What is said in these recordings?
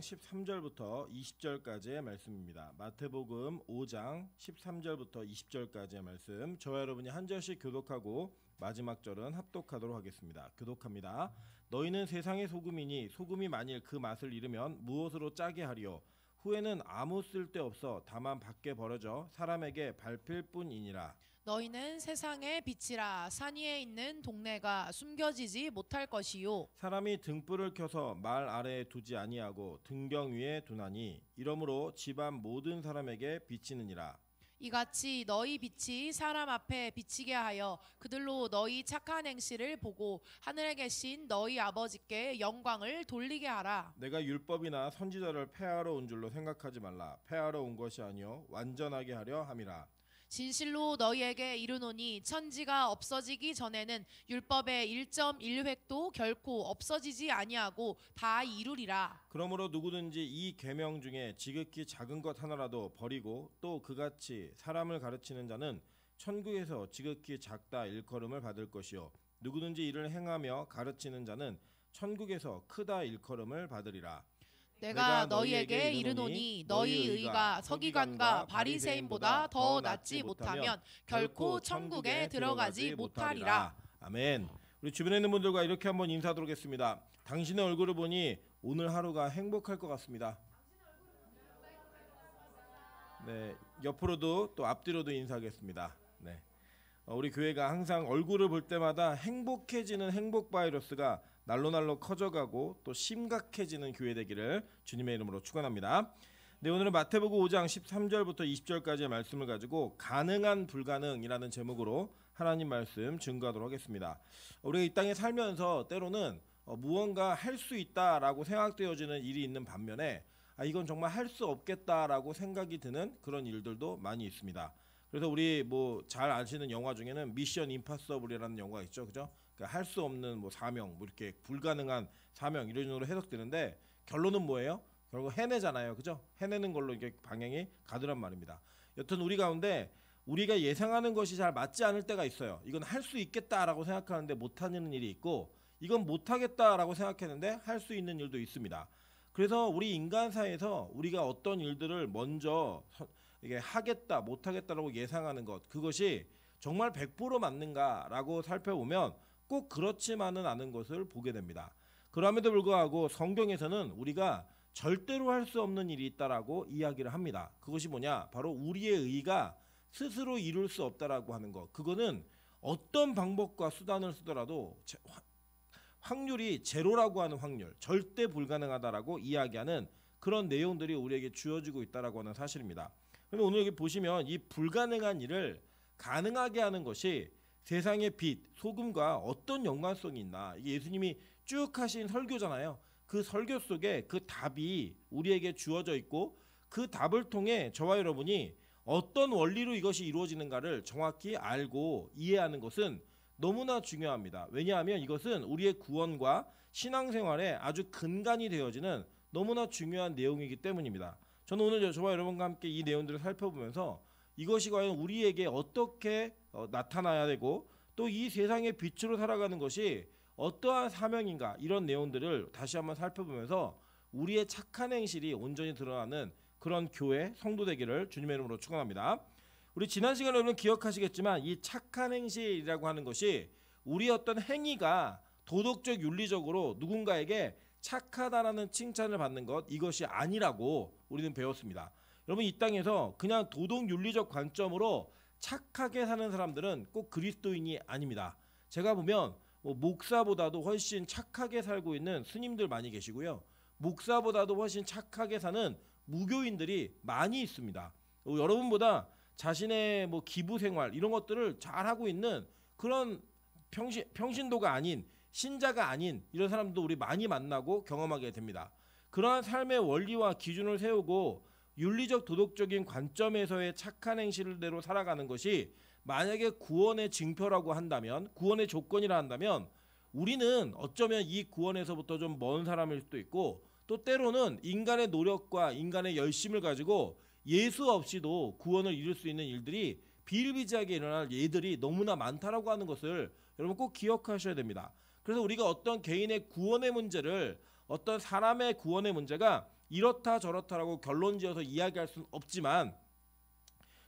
13절부터 20절까지의 말씀입니다. 마태복음 5장 13절부터 20절까지의 말씀. 저와 여러분이 한 절씩 교독하고 마지막 절은 합독하도록 하겠습니다. 교독합니다. 너희는 세상의 소금이니 소금이 만일 그 맛을 잃으면 무엇으로 짜게 하리요? 후에는 아무 쓸데없어 다만 밖에 버려져 사람에게 밟힐 뿐이니라. 너희는 세상의 빛이라. 산 위에 있는 동네가 숨겨지지 못할 것이요. 사람이 등불을 켜서 말 아래에 두지 아니하고 등경 위에 두나니 이러므로 집안 모든 사람에게 비치느니라. 이같이 너희 빛이 사람 앞에 비치게 하여 그들로 너희 착한 행실을 보고 하늘에 계신 너희 아버지께 영광을 돌리게 하라. 내가 율법이나 선지자를 폐하러 온 줄로 생각하지 말라. 폐하러 온 것이 아니요 완전하게 하려 함이라. 진실로 너희에게 이르노니 천지가 없어지기 전에는 율법의 1.1획도 결코 없어지지 아니하고 다 이루리라. 그러므로 누구든지 이 계명 중에 지극히 작은 것 하나라도 버리고 또 그같이 사람을 가르치는 자는 천국에서 지극히 작다 일컬음을 받을 것이요 누구든지 이를 행하며 가르치는 자는 천국에서 크다 일컬음을 받으리라. 내가 너희에게 이르노니 너희 의가 서기관과 바리새인보다 더 낫지 못하면 결코 천국에 들어가지 못하리라. 아멘. 우리 주변에 있는 분들과 이렇게 한번 인사하도록 하겠습니다. 당신의 얼굴을 보니 오늘 하루가 행복할 것 같습니다. 네, 옆으로도 또 앞뒤로도 인사하겠습니다. 네. 우리 교회가 항상 얼굴을 볼 때마다 행복해지는 행복 바이러스가 날로 커져가고 또 심각해지는 교회 되기를 주님의 이름으로 축원합니다. 네, 오늘은 마태복음 5장 13절부터 20절까지의 말씀을 가지고 가능한 불가능이라는 제목으로 하나님 말씀 증거하도록 하겠습니다. 우리가 이 땅에 살면서 때로는 무언가 할 수 있다라고 생각되어지는 일이 있는 반면에 이건 정말 할 수 없겠다라고 생각이 드는 그런 일들도 많이 있습니다. 그래서 우리 뭐 잘 아시는 영화 중에는 미션 임파서블이라는 영화가 있죠, 그죠? 그러니까 할 수 없는 뭐 사명, 뭐 이렇게 불가능한 사명 이런 식으로 해석되는데 결론은 뭐예요? 결국 해내잖아요, 그죠? 해내는 걸로 이게 방향이 가더란 말입니다. 여튼 우리 가운데 우리가 예상하는 것이 잘 맞지 않을 때가 있어요. 이건 할 수 있겠다라고 생각하는데 못하는 일이 있고, 이건 못하겠다라고 생각했는데 할 수 있는 일도 있습니다. 그래서 우리 인간사에서 우리가 어떤 일들을 먼저 이게 하겠다 못하겠다라고 예상하는 것, 그것이 정말 100% 맞는가라고 살펴보면 꼭 그렇지만은 않은 것을 보게 됩니다. 그럼에도 불구하고 성경에서는 우리가 절대로 할 수 없는 일이 있다라고 이야기를 합니다. 그것이 뭐냐? 바로 우리의 의가 스스로 이룰 수 없다라고 하는 것. 그거는 어떤 방법과 수단을 쓰더라도 확률이 제로라고 하는 확률, 절대 불가능하다라고 이야기하는 그런 내용들이 우리에게 주어지고 있다라고 하는 사실입니다. 그럼 오늘 여기 보시면 이 불가능한 일을 가능하게 하는 것이 세상의 빛, 소금과 어떤 연관성이 있나? 이게 예수님이 쭉 하신 설교잖아요. 그 설교 속에 그 답이 우리에게 주어져 있고, 그 답을 통해 저와 여러분이 어떤 원리로 이것이 이루어지는가를 정확히 알고 이해하는 것은 너무나 중요합니다. 왜냐하면 이것은 우리의 구원과 신앙생활에 아주 근간이 되어지는 너무나 중요한 내용이기 때문입니다. 저는 오늘 저와 여러분과 함께 이 내용들을 살펴보면서 이것이 과연 우리에게 어떻게 나타나야 되고, 또 이 세상의 빛으로 살아가는 것이 어떠한 사명인가, 이런 내용들을 다시 한번 살펴보면서 우리의 착한 행실이 온전히 드러나는 그런 교회 성도 되기를 주님의 이름으로 축원합니다. 우리 지난 시간에 여러분 기억하시겠지만 이 착한 행실이라고 하는 것이 우리의 어떤 행위가 도덕적 윤리적으로 누군가에게 착하다라는 칭찬을 받는 것, 이것이 아니라고 우리는 배웠습니다. 여러분, 이 땅에서 그냥 도덕 윤리적 관점으로 착하게 사는 사람들은 꼭 그리스도인이 아닙니다. 제가 보면 목사보다도 훨씬 착하게 살고 있는 스님들 많이 계시고요, 목사보다도 훨씬 착하게 사는 무교인들이 많이 있습니다. 여러분보다 자신의 기부 생활 이런 것들을 잘하고 있는 그런 평신도가 아닌, 신자가 아닌 이런 사람도 우리 많이 만나고 경험하게 됩니다. 그러한 삶의 원리와 기준을 세우고 윤리적 도덕적인 관점에서의 착한 행실대로 살아가는 것이 만약에 구원의 징표라고 한다면, 구원의 조건이라 한다면, 우리는 어쩌면 이 구원에서부터 좀 먼 사람일 수도 있고, 또 때로는 인간의 노력과 인간의 열심을 가지고 예수 없이도 구원을 이룰 수 있는 일들이 비일비재하게 일어날 예들이 너무나 많다라고 하는 것을 여러분 꼭 기억하셔야 됩니다. 그래서 우리가 어떤 개인의 구원의 문제를, 어떤 사람의 구원의 문제가 이렇다 저렇다라고 결론지어서 이야기할 수는 없지만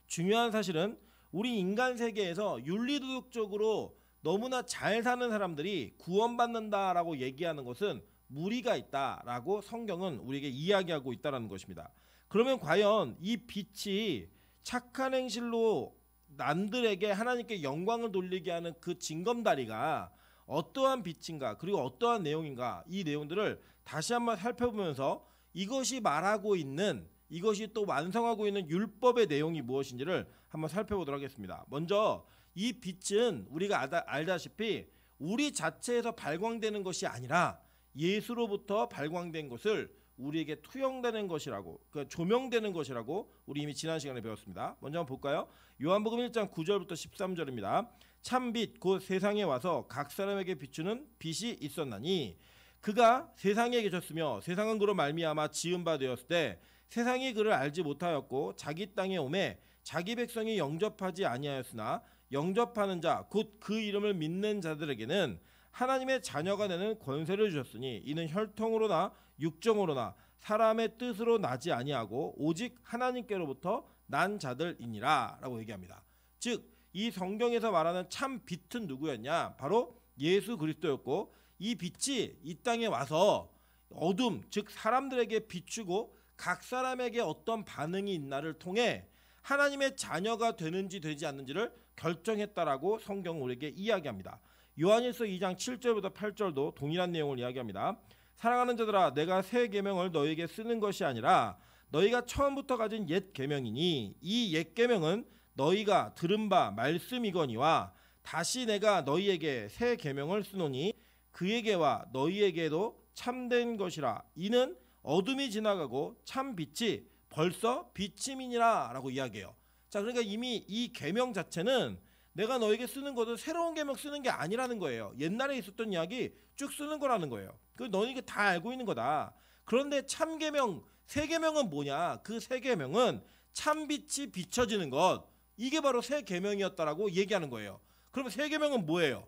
중요한 사실은 우리 인간 세계에서 윤리도덕적으로 너무나 잘 사는 사람들이 구원받는다라고 얘기하는 것은 무리가 있다라고 성경은 우리에게 이야기하고 있다는 것입니다. 그러면 과연 이 빛이 착한 행실로 남들에게 하나님께 영광을 돌리게 하는 그 징검다리가 어떠한 빛인가 그리고 어떠한 내용인가 이 내용들을 다시 한번 살펴보면서 이것이 말하고 있는 이것이 또 완성하고 있는 율법의 내용이 무엇인지를 한번 살펴보도록 하겠습니다. 먼저 이 빛은 우리가 알다시피 우리 자체에서 발광되는 것이 아니라 예수로부터 발광된 것을 우리에게 투영되는 것이라고 그러니까 조명되는 것이라고 우리 이미 지난 시간에 배웠습니다. 먼저 한번 볼까요? 요한복음 1장 9절부터 13절입니다. 참빛 곧 세상에 와서 각 사람에게 비추는 빛이 있었나니 그가 세상에 계셨으며 세상은 그로 말미암아 지은 바 되었을 때 세상이 그를 알지 못하였고 자기 땅에 오매 자기 백성이 영접하지 아니하였으나 영접하는 자 곧 그 이름을 믿는 자들에게는 하나님의 자녀가 되는 권세를 주셨으니 이는 혈통으로나 육정으로나 사람의 뜻으로 나지 아니하고 오직 하나님께로부터 난 자들이니라 라고 얘기합니다. 즉 이 성경에서 말하는 참 빛은 누구였냐? 바로 예수 그리스도였고 이 빛이 이 땅에 와서 어둠 즉 사람들에게 비추고 각 사람에게 어떤 반응이 있나를 통해 하나님의 자녀가 되는지 되지 않는지를 결정했다라고 성경은 우리에게 이야기합니다. 요한일서 2장 7절부터 8절도 동일한 내용을 이야기합니다. 사랑하는 자들아 내가 새 계명을 너희에게 쓰는 것이 아니라 너희가 처음부터 가진 옛 계명이니 이 옛 계명은 너희가 들은 바 말씀이거니와 다시 내가 너희에게 새 계명을 쓰노니 그에게와 너희에게도 참된 것이라 이는 어둠이 지나가고 참 빛이 벌써 비침이니라 라고 이야기해요. 자 그러니까 이미 이 계명 자체는 내가 너에게 쓰는 것은 새로운 계명 쓰는 게 아니라는 거예요. 옛날에 있었던 이야기 쭉 쓰는 거라는 거예요. 그 너희가 다 알고 있는 거다. 그런데 참 계명 새 계명은 뭐냐? 그 새 계명은 참 빛이 비춰지는 것 이게 바로 새 계명이었다라고 얘기하는 거예요. 그러면 새 계명은 뭐예요?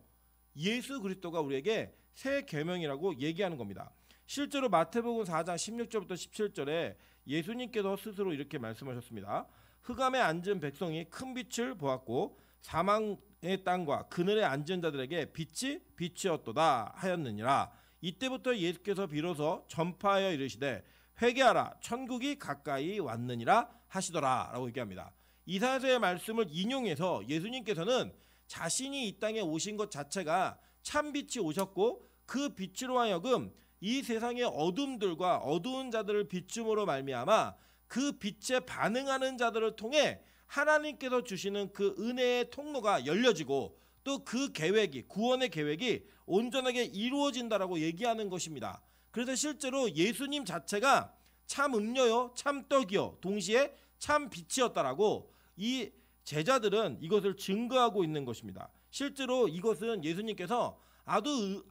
예수 그리스도가 우리에게 새 계명이라고 얘기하는 겁니다. 실제로 마태복음 4장 16절부터 17절에 예수님께서 스스로 이렇게 말씀하셨습니다. 흑암에 앉은 백성이 큰 빛을 보았고 사망의 땅과 그늘에 앉은 자들에게 빛이 빛이었도다 하였느니라. 이때부터 예수께서 비로소 전파하여 이르시되 회개하라 천국이 가까이 왔느니라 하시더라 라고 얘기합니다. 이사야서의 말씀을 인용해서 예수님께서는 자신이 이 땅에 오신 것 자체가 참빛이 오셨고 그 빛으로 하여금 이 세상의 어둠들과 어두운 자들을 비춤으로 말미암아 그 빛에 반응하는 자들을 통해 하나님께서 주시는 그 은혜의 통로가 열려지고 또 그 계획이 구원의 계획이 온전하게 이루어진다라고 얘기하는 것입니다. 그래서 실제로 예수님 자체가 참 음료요 참 떡이요 동시에 참 빛이었다라고 이 제자들은 이것을 증거하고 있는 것입니다. 실제로 이것은 예수님께서 아주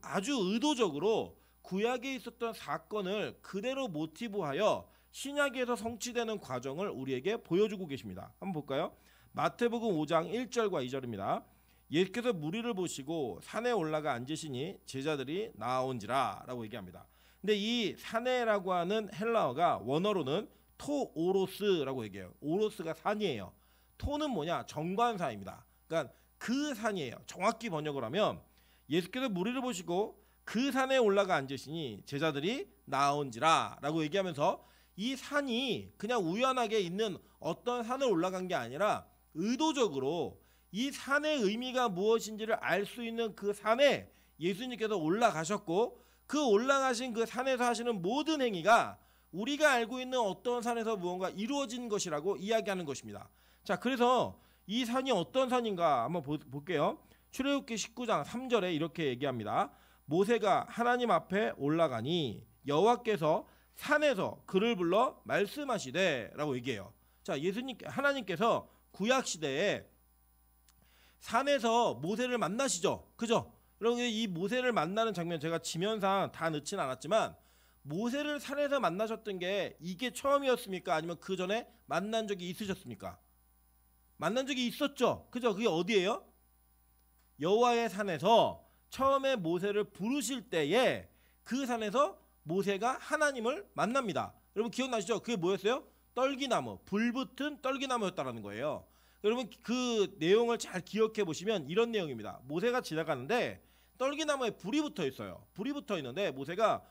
의도적으로 구약에 있었던 사건을 그대로 모티브하여 신약에서 성취되는 과정을 우리에게 보여주고 계십니다. 한번 볼까요? 마태복음 5장 1절과 2절입니다. 예수께서 무리를 보시고 산에 올라가 앉으시니 제자들이 나아온지라 라고 얘기합니다. 근데 이 산에라고 하는 헬라어가 원어로는 토오로스라고 얘기해요. 오로스가 산이에요. 토는 뭐냐? 정관사입니다. 그러니까 그 산이에요. 정확히 번역을 하면 예수께서 무리를 보시고 그 산에 올라가 앉으시니 제자들이 나아온지라 라고 얘기하면서 이 산이 그냥 우연하게 있는 어떤 산을 올라간 게 아니라 의도적으로 이 산의 의미가 무엇인지를 알 수 있는 그 산에 예수님께서 올라가셨고 그 올라가신 그 산에서 하시는 모든 행위가 우리가 알고 있는 어떤 산에서 무언가 이루어진 것이라고 이야기하는 것입니다. 자, 그래서 이 산이 어떤 산인가 한번 볼게요. 출애굽기 19장 3절에 이렇게 얘기합니다. 모세가 하나님 앞에 올라가니 여호와께서 산에서 그를 불러 말씀하시되 라고 얘기해요. 자, 하나님께서 구약 시대에 산에서 모세를 만나시죠. 그죠? 그러면 이 모세를 만나는 장면 제가 지면상 다 넣진 않았지만 모세를 산에서 만나셨던 게 이게 처음이었습니까? 아니면 그 전에 만난 적이 있으셨습니까? 만난 적이 있었죠. 그죠? 그게 어디예요? 여호와의 산에서 처음에 모세를 부르실 때에 그 산에서 모세가 하나님을 만납니다. 여러분 기억나시죠? 그게 뭐였어요? 떨기나무, 불붙은 떨기나무였다라는 거예요. 여러분 그 내용을 잘 기억해 보시면 이런 내용입니다. 모세가 지나가는데 떨기나무에 불이 붙어 있어요. 불이 붙어 있는데 모세가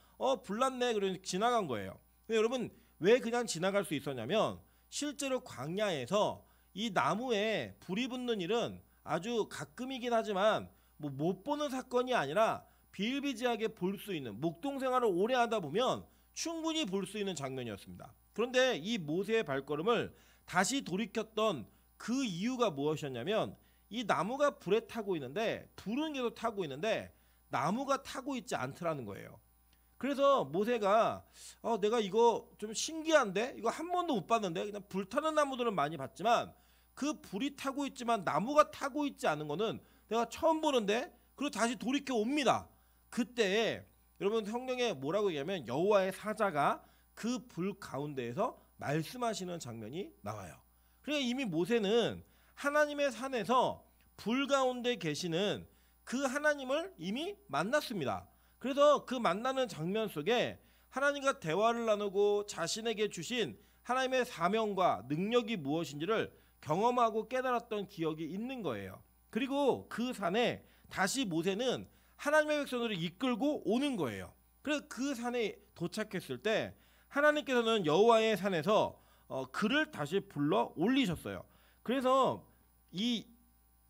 불났네 그러니 지나간 거예요. 근데 여러분 왜 그냥 지나갈 수 있었냐면 실제로 광야에서 이 나무에 불이 붙는 일은 아주 가끔이긴 하지만 뭐 못 보는 사건이 아니라 비일비재하게 볼 수 있는, 목동 생활을 오래 하다 보면 충분히 볼 수 있는 장면이었습니다. 그런데 이 모세의 발걸음을 다시 돌이켰던 그 이유가 무엇이었냐면 이 나무가 불에 타고 있는데 불은 계속 타고 있는데 나무가 타고 있지 않더라는 거예요. 그래서 모세가 내가 이거 좀 신기한데 이거 한 번도 못 봤는데 그냥 불타는 나무들은 많이 봤지만 그 불이 타고 있지만 나무가 타고 있지 않은 거는 내가 처음 보는데, 그리고 다시 돌이켜 옵니다. 그때 여러분 성경에 뭐라고 얘기하면 여호와의 사자가 그 불 가운데에서 말씀하시는 장면이 나와요. 그러니까 이미 모세는 하나님의 산에서 불 가운데 계시는 그 하나님을 이미 만났습니다. 그래서 그 만나는 장면 속에 하나님과 대화를 나누고 자신에게 주신 하나님의 사명과 능력이 무엇인지를 경험하고 깨달았던 기억이 있는 거예요. 그리고 그 산에 다시 모세는 하나님의 백성들을 이끌고 오는 거예요. 그래서 그 산에 도착했을 때 하나님께서는 여호와의 산에서 그를 다시 불러 올리셨어요. 그래서 이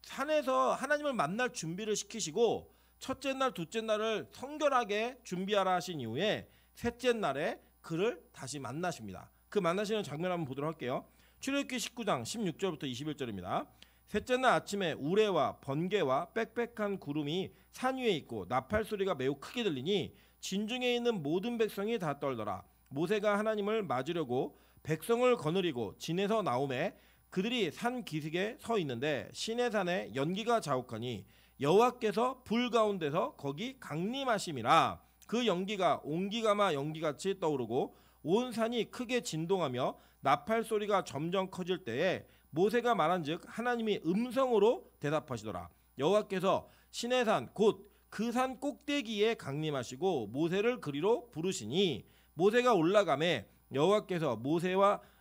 산에서 하나님을 만날 준비를 시키시고 첫째 날, 둘째 날을 성결하게 준비하라 하신 이후에 셋째 날에 그를 다시 만나십니다. 그 만나시는 장면 한번 보도록 할게요. 출애굽기 19장 16절부터 21절입니다. 셋째 날 아침에 우레와 번개와 빽빽한 구름이 산 위에 있고 나팔 소리가 매우 크게 들리니 진중에 있는 모든 백성이 다 떨더라. 모세가 하나님을 맞으려고 백성을 거느리고 진에서 나오매 그들이 산 기슭에 서 있는데 시내산에 연기가 자욱하니 여호와께서 불 가운데서 거기 강림하심이라. 그 연기가 옹기가마 연기같이 떠오르고 온 산이 크게 진동하며 나팔 소리가 점점 커질 때에 모세가 말한즉 하나님이 음성으로 대답하시더라. 여호와께서 시내산 곧 그 산 꼭대기에 강림하시고 모세를 그리로 부르시니 모세가 올라가매 여호와께서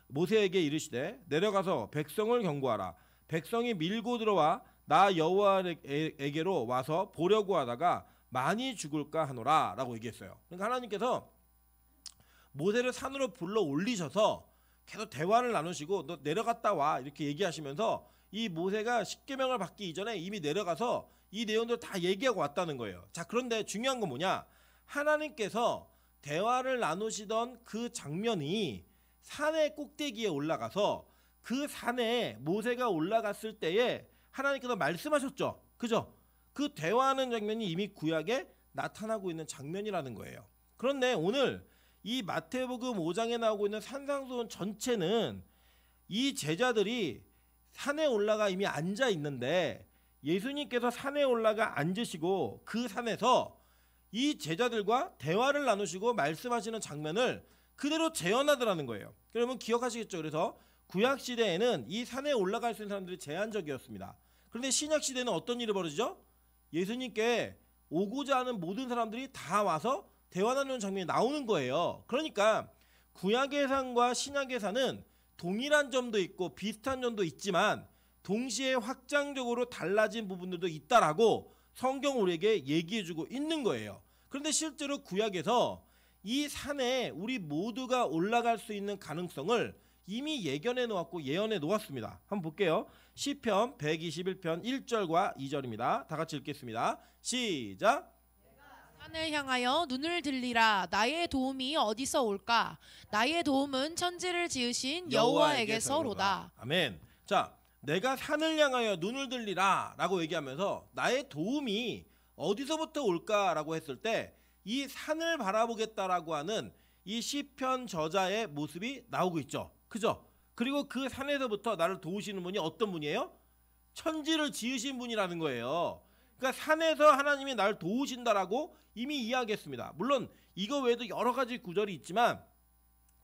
모세에게 이르시되 내려가서 백성을 경고하라. 백성이 밀고 들어와 나 여호와에게로 와서 보려고 하다가 많이 죽을까 하노라 라고 얘기했어요. 그러니까 하나님께서 모세를 산으로 불러 올리셔서 계속 대화를 나누시고 너 내려갔다 와 이렇게 얘기하시면서 이 모세가 십계명을 받기 이전에 이미 내려가서 이 내용들 다 얘기하고 왔다는 거예요. 자, 그런데 중요한 건 뭐냐? 하나님께서 대화를 나누시던 그 장면이 산의 꼭대기에 올라가서 그 산에 모세가 올라갔을 때에 하나님께서 말씀하셨죠. 그죠? 그 대화하는 장면이 이미 구약에 나타나고 있는 장면이라는 거예요. 그런데 오늘 이 마태복음 5장에 나오고 있는 산상수훈 전체는 이 제자들이 산에 올라가 이미 앉아 있는데 예수님께서 산에 올라가 앉으시고 그 산에서 이 제자들과 대화를 나누시고 말씀하시는 장면을 그대로 재현하더라는 거예요. 여러분 기억하시겠죠? 그래서 구약 시대에는 이 산에 올라갈 수 있는 사람들이 제한적이었습니다. 그런데 신약 시대는 어떤 일이 벌어지죠? 예수님께 오고자 하는 모든 사람들이 다 와서 대화 나누는 장면이 나오는 거예요. 그러니까 구약의 산과 신약의 산은 동일한 점도 있고 비슷한 점도 있지만 동시에 확장적으로 달라진 부분들도 있다라고 성경 우리에게 얘기해주고 있는 거예요. 그런데 실제로 구약에서 이 산에 우리 모두가 올라갈 수 있는 가능성을 이미 예견해 놓았고 예언해 놓았습니다. 한번 볼게요. 시편 121편 1절과 2절입니다. 다 같이 읽겠습니다. 시작. 산을 향하여 눈을 들리라. 나의 도움이 어디서 올까? 나의 도움은 천지를 지으신 여호와에게서로다. 아멘. 자, 내가 산을 향하여 눈을 들리라 라고 얘기하면서 나의 도움이 어디서부터 올까라고 했을 때 이 산을 바라보겠다라고 하는 이 시편 저자의 모습이 나오고 있죠. 그죠? 그리고 그 산에서부터 나를 도우시는 분이 어떤 분이에요? 천지를 지으신 분이라는 거예요. 그러니까 산에서 하나님이 나를 도우신다라고 이미 이야기했습니다. 물론 이거 외에도 여러 가지 구절이 있지만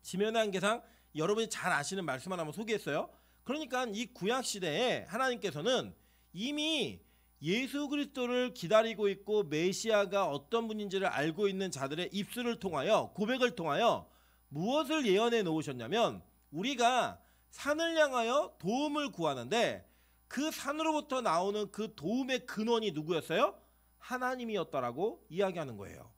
지면의 한계상 여러분이 잘 아시는 말씀 하나만 소개했어요. 그러니까 이 구약 시대에 하나님께서는 이미 예수 그리스도를 기다리고 있고 메시아가 어떤 분인지를 알고 있는 자들의 입술을 통하여 고백을 통하여 무엇을 예언해 놓으셨냐면 우리가 산을 향하여 도움을 구하는데 그 산으로부터 나오는 그 도움의 근원이 누구였어요? 하나님이었다라고 이야기하는 거예요.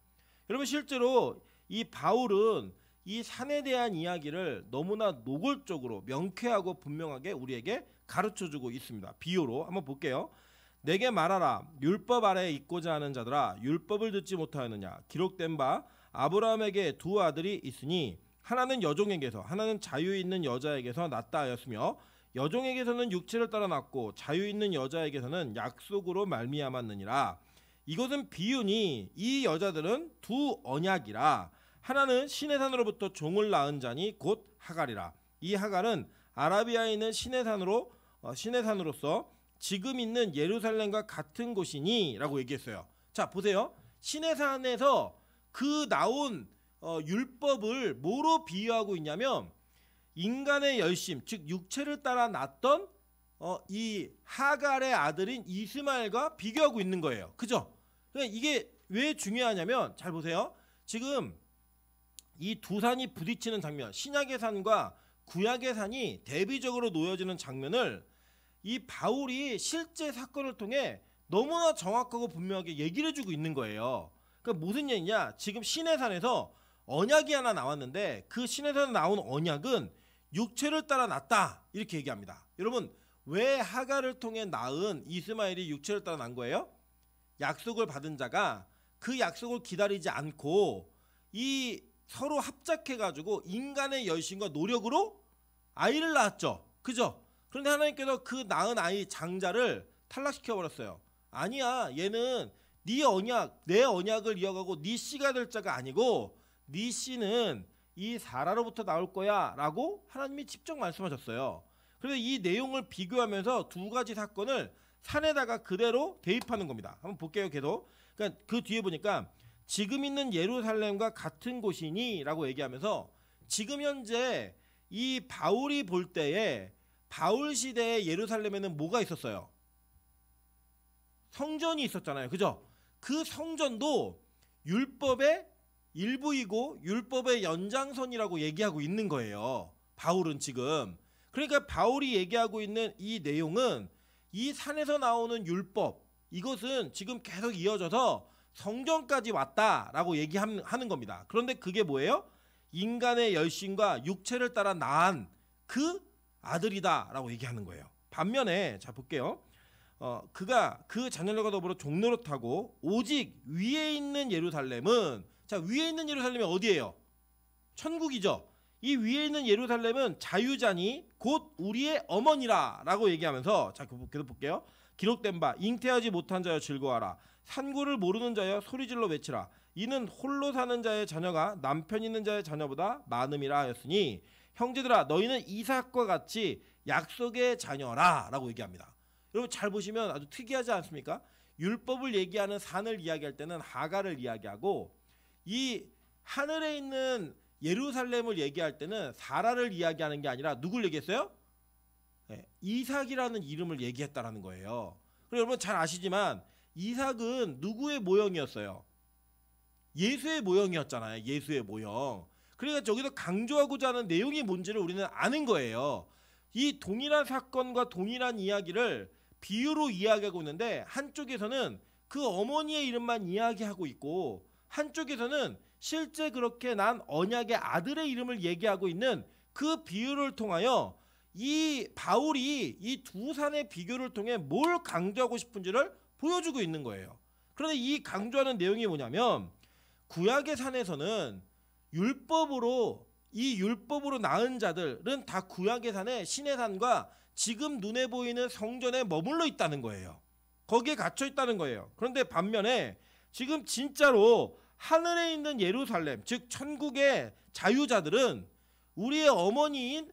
여러분 실제로 이 바울은 이 산에 대한 이야기를 너무나 노골적으로 명쾌하고 분명하게 우리에게 가르쳐주고 있습니다. 비유로 한번 볼게요. 내게 말하라. 율법 아래에 있고자 하는 자들아 율법을 듣지 못하였느냐. 기록된 바 아브라함에게 두 아들이 있으니 하나는 여종에게서 하나는 자유 있는 여자에게서 낳다 하였으며 여종에게서는 육체를 따라 낳고 자유 있는 여자에게서는 약속으로 말미암았느니라. 이것은 비유니 이 여자들은 두 언약이라. 하나는 시내산으로부터 종을 낳은 자니 곧 하갈이라. 이 하갈은 아라비아에 있는 시내산으로서 지금 있는 예루살렘과 같은 곳이니 라고 얘기했어요. 자 보세요. 시내산에서 그 나온 율법을 뭐로 비유하고 있냐면 인간의 열심 즉 육체를 따라 낳았던 이 하갈의 아들인 이스마엘과 비교하고 있는 거예요. 그죠? 그러니까 이게 왜 중요하냐면 잘 보세요. 지금 이 두 산이 부딪히는 장면, 신약의 산과 구약의 산이 대비적으로 놓여지는 장면을 이 바울이 실제 사건을 통해 너무나 정확하고 분명하게 얘기를 해주고 있는 거예요. 그러니까 무슨 얘기냐? 지금 시내산에서 언약이 하나 나왔는데 그 시내산에 나온 언약은 육체를 따라 낳았다 이렇게 얘기합니다. 여러분 왜 하갈을 통해 낳은 이스마엘이 육체를 따라 낳은 거예요? 약속을 받은 자가 그 약속을 기다리지 않고 이 서로 합작해가지고 인간의 열심과 노력으로 아이를 낳았죠. 그죠? 그런데 하나님께서 그 낳은 아이 장자를 탈락시켜버렸어요. 아니야, 얘는 네 언약, 내 언약을 이어가고 네 씨가 될 자가 아니고 네 씨는 이 사라로부터 나올 거야 라고 하나님이 직접 말씀하셨어요. 그래서 이 내용을 비교하면서 두 가지 사건을 산에다가 그대로 대입하는 겁니다. 한번 볼게요. 계속. 그러니까 그 뒤에 보니까 지금 있는 예루살렘과 같은 곳이니 라고 얘기하면서 지금 현재 이 바울이 볼 때에 바울 시대의 예루살렘에는 뭐가 있었어요? 성전이 있었잖아요. 그죠? 그 성전도 율법의 일부이고 율법의 연장선이라고 얘기하고 있는 거예요. 바울은 지금. 그러니까 바울이 얘기하고 있는 이 내용은 이 산에서 나오는 율법 이것은 지금 계속 이어져서 성전까지 왔다라고 얘기하는 겁니다. 그런데 그게 뭐예요? 인간의 열심과 육체를 따라 낳은 그 아들이다라고 얘기하는 거예요. 반면에 자 볼게요. 그가 그 자녀들과 더불어 종로를 타고 오직 위에 있는 예루살렘은 자 위에 있는 예루살렘이 어디예요? 천국이죠. 이 위에 있는 예루살렘은 자유자니 곧 우리의 어머니라라고 얘기하면서 자 계속 볼게요. 기록된 바 잉태하지 못한 자여 즐거워하라. 산고를 모르는 자여 소리질러 외치라. 이는 홀로 사는 자의 자녀가 남편 있는 자의 자녀보다 많음이라 하였으니 형제들아 너희는 이삭과 같이 약속의 자녀라 라고 얘기합니다. 여러분 잘 보시면 아주 특이하지 않습니까? 율법을 얘기하는 산을 이야기할 때는 하갈을 이야기하고 이 하늘에 있는 예루살렘을 얘기할 때는 사라를 이야기하는 게 아니라 누굴 얘기했어요? 네, 이삭이라는 이름을 얘기했다라는 거예요. 그리고 여러분 잘 아시지만 이삭은 누구의 모형이었어요? 예수의 모형이었잖아요. 예수의 모형. 그러니까 저기서 강조하고자 하는 내용이 뭔지를 우리는 아는 거예요. 이 동일한 사건과 동일한 이야기를 비유로 이야기하고 있는데 한쪽에서는 그 어머니의 이름만 이야기하고 있고 한쪽에서는 실제 그렇게 난 언약의 아들의 이름을 얘기하고 있는 그 비유를 통하여 이 바울이 이 두 산의 비교를 통해 뭘 강조하고 싶은지를 보여주고 있는 거예요. 그런데 이 강조하는 내용이 뭐냐면 구약의 산에서는 율법으로 낳은 자들은 다 구약의 산에 신의 산과 지금 눈에 보이는 성전에 머물러 있다는 거예요. 거기에 갇혀 있다는 거예요. 그런데 반면에 지금 진짜로 하늘에 있는 예루살렘 즉 천국의 자유자들은 우리의 어머니인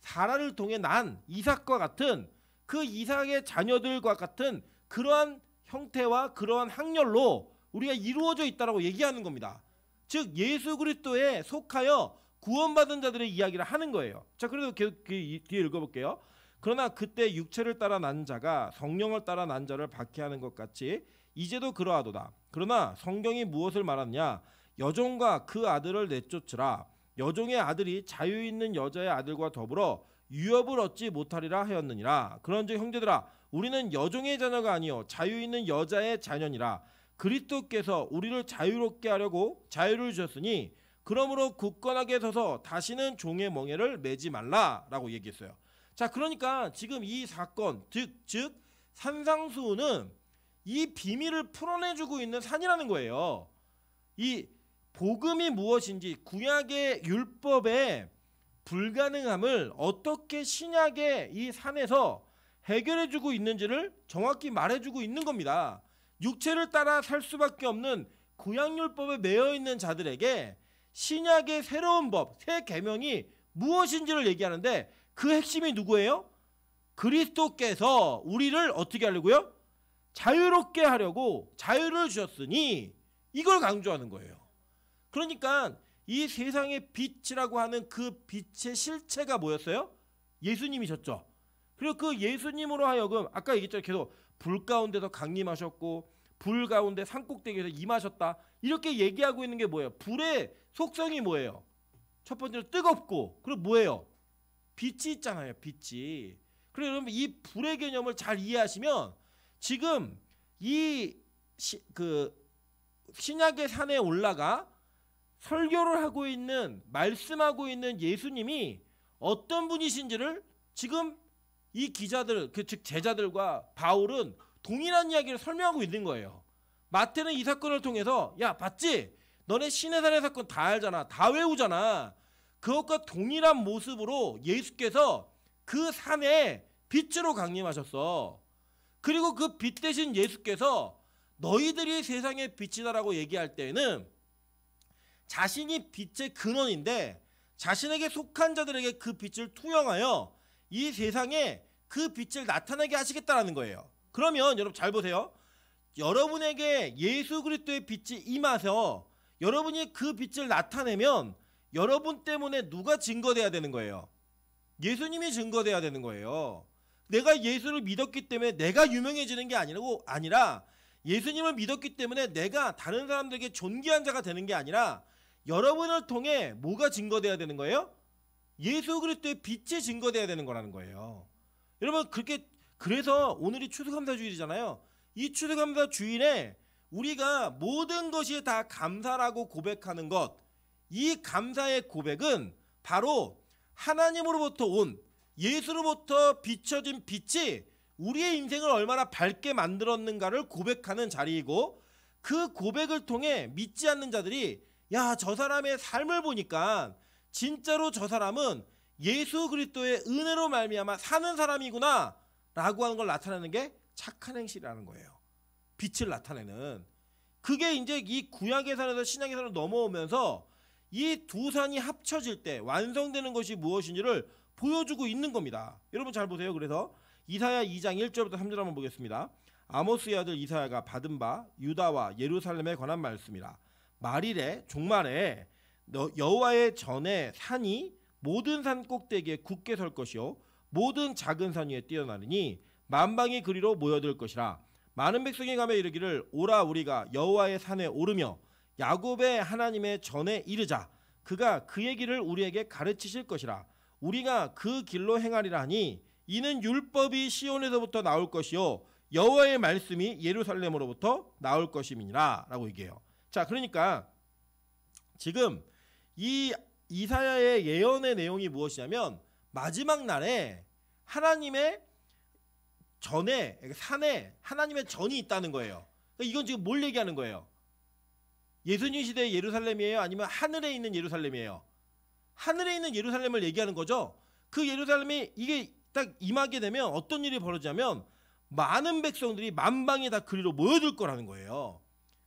사라를 통해 난 이삭과 같은 그 이삭의 자녀들과 같은 그러한 형태와 그러한 학렬로 우리가 이루어져 있다라고 얘기하는 겁니다. 즉 예수 그리스도에 속하여 구원받은 자들의 이야기를 하는 거예요. 자 그래도 계속 뒤에 읽어볼게요. 그러나 그때 육체를 따라 난 자가 성령을 따라 난 자를 박해하는 것 같이 이제도 그러하도다. 그러나 성경이 무엇을 말하느냐? 여종과 그 아들을 내쫓으라. 여종의 아들이 자유 있는 여자의 아들과 더불어 유업을 얻지 못하리라 하였느니라. 그런즉 형제들아 우리는 여종의 자녀가 아니요 자유 있는 여자의 자녀니라. 그리스도께서 우리를 자유롭게 하려고 자유를 주셨으니 그러므로 굳건하게 서서 다시는 종의 멍에를 매지 말라라고 얘기했어요. 자, 그러니까 지금 이 사건 즉 산상수훈은 이 비밀을 풀어내주고 있는 산이라는 거예요. 이 복음이 무엇인지 구약의 율법의 불가능함을 어떻게 신약의 이 산에서 해결해주고 있는지를 정확히 말해주고 있는 겁니다. 육체를 따라 살 수밖에 없는 구약율법에 매여있는 자들에게 신약의 새로운 법, 새 계명이 무엇인지를 얘기하는데 그 핵심이 누구예요? 그리스도께서 우리를 어떻게 하려고요? 자유롭게 하려고 자유를 주셨으니 이걸 강조하는 거예요. 그러니까 이 세상의 빛이라고 하는 그 빛의 실체가 뭐였어요? 예수님이셨죠. 그리고 그 예수님으로 하여금 아까 얘기했죠. 계속 불 가운데서 강림하셨고 불 가운데 산꼭대기에서 임하셨다. 이렇게 얘기하고 있는 게 뭐예요? 불의 속성이 뭐예요? 첫 번째로 뜨겁고 그리고 뭐예요? 빛이 있잖아요. 빛이. 그래서 여러분 이 불의 개념을 잘 이해하시면 지금 이 신약의 산에 올라가 설교를 하고 있는 말씀하고 있는 예수님이 어떤 분이신지를 지금 이 기자들 즉 제자들과 바울은 동일한 이야기를 설명하고 있는 거예요. 마태는 이 사건을 통해서 야 봤지? 너네 시내산의 사건 다 알잖아. 다 외우잖아. 그것과 동일한 모습으로 예수께서 그 산에 빛으로 강림하셨어. 그리고 그 빛 대신 예수께서 너희들이 세상의 빛이다라고 얘기할 때에는 자신이 빛의 근원인데 자신에게 속한 자들에게 그 빛을 투영하여 이 세상에 그 빛을 나타나게 하시겠다라는 거예요. 그러면 여러분 잘 보세요. 여러분에게 예수 그리스도의 빛이 임하서 여러분이 그 빛을 나타내면 여러분 때문에 누가 증거돼야 되는 거예요? 예수님이 증거돼야 되는 거예요. 내가 예수를 믿었기 때문에 내가 유명해지는 게 아니라 예수님을 믿었기 때문에 내가 다른 사람들에게 존귀한 자가 되는 게 아니라 여러분을 통해 뭐가 증거돼야 되는 거예요? 예수 그리스도의 빛이 증거돼야 되는 거라는 거예요. 여러분 그래서 오늘이 추수감사 주일이잖아요. 이 추수감사 주일에 우리가 모든 것이 다 감사라고 고백하는 것, 이 감사의 고백은 바로 하나님으로부터 온 예수로부터 비춰진 빛이 우리의 인생을 얼마나 밝게 만들었는가를 고백하는 자리이고 그 고백을 통해 믿지 않는 자들이 야, 저 사람의 삶을 보니까 진짜로 저 사람은 예수 그리스도의 은혜로 말미암아 사는 사람이구나 라고 하는 걸 나타내는 게 착한 행실이라는 거예요. 빛을 나타내는. 그게 이제 이 구약의 산에서 신약의 산으로 넘어오면서 이 두 산이 합쳐질 때 완성되는 것이 무엇인지를 보여주고 있는 겁니다. 여러분 잘 보세요. 그래서 이사야 2장 1절부터 3절 한번 보겠습니다. 아모스의 아들 이사야가 받은 바 유다와 예루살렘에 관한 말씀이라. 말일에 종말에 여호와의 전에 산이 모든 산 꼭대기에 굳게 설 것이요 모든 작은 산 위에 뛰어나르니 만방의 그리로 모여들 것이라. 많은 백성이 가며 이르기를 오라 우리가 여호와의 산에 오르며 야곱의 하나님의 전에 이르자. 그가 그의 길을 우리에게 가르치실 것이라. 우리가 그 길로 행하리라 하니 이는 율법이 시온에서부터 나올 것이요 여호와의 말씀이 예루살렘으로부터 나올 것임이니라 라고 얘기해요. 자, 그러니까 지금 이 이사야의 예언의 내용이 무엇이냐면 마지막 날에 하나님의 전에 산에 하나님의 전이 있다는 거예요. 그러니까 이건 지금 뭘 얘기하는 거예요? 예수님 시대의 예루살렘이에요? 아니면 하늘에 있는 예루살렘이에요? 하늘에 있는 예루살렘을 얘기하는 거죠. 그 예루살렘이 이게 딱 임하게 되면 어떤 일이 벌어지냐면 많은 백성들이 만방에 다 그리로 모여들 거라는 거예요.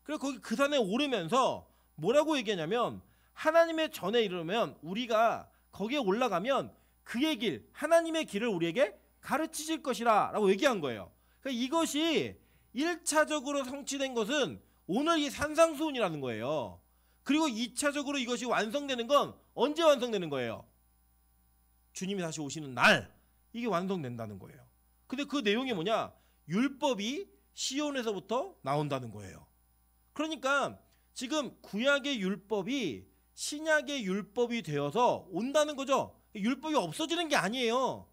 그래서 거기 그 산에 오르면서 뭐라고 얘기하냐면 하나님의 전에 이르면 우리가 거기에 올라가면 그의 길, 하나님의 길을 우리에게 가르치실 것이라 라고 얘기한 거예요. 그러니까 이것이 1차적으로 성취된 것은 오늘 이 산상수훈이라는 거예요. 그리고 2차적으로 이것이 완성되는 건 언제 완성되는 거예요? 주님이 다시 오시는 날 이게 완성된다는 거예요. 근데 그 내용이 뭐냐? 율법이 시온에서부터 나온다는 거예요. 그러니까 지금 구약의 율법이 신약의 율법이 되어서 온다는 거죠. 율법이 없어지는 게 아니에요.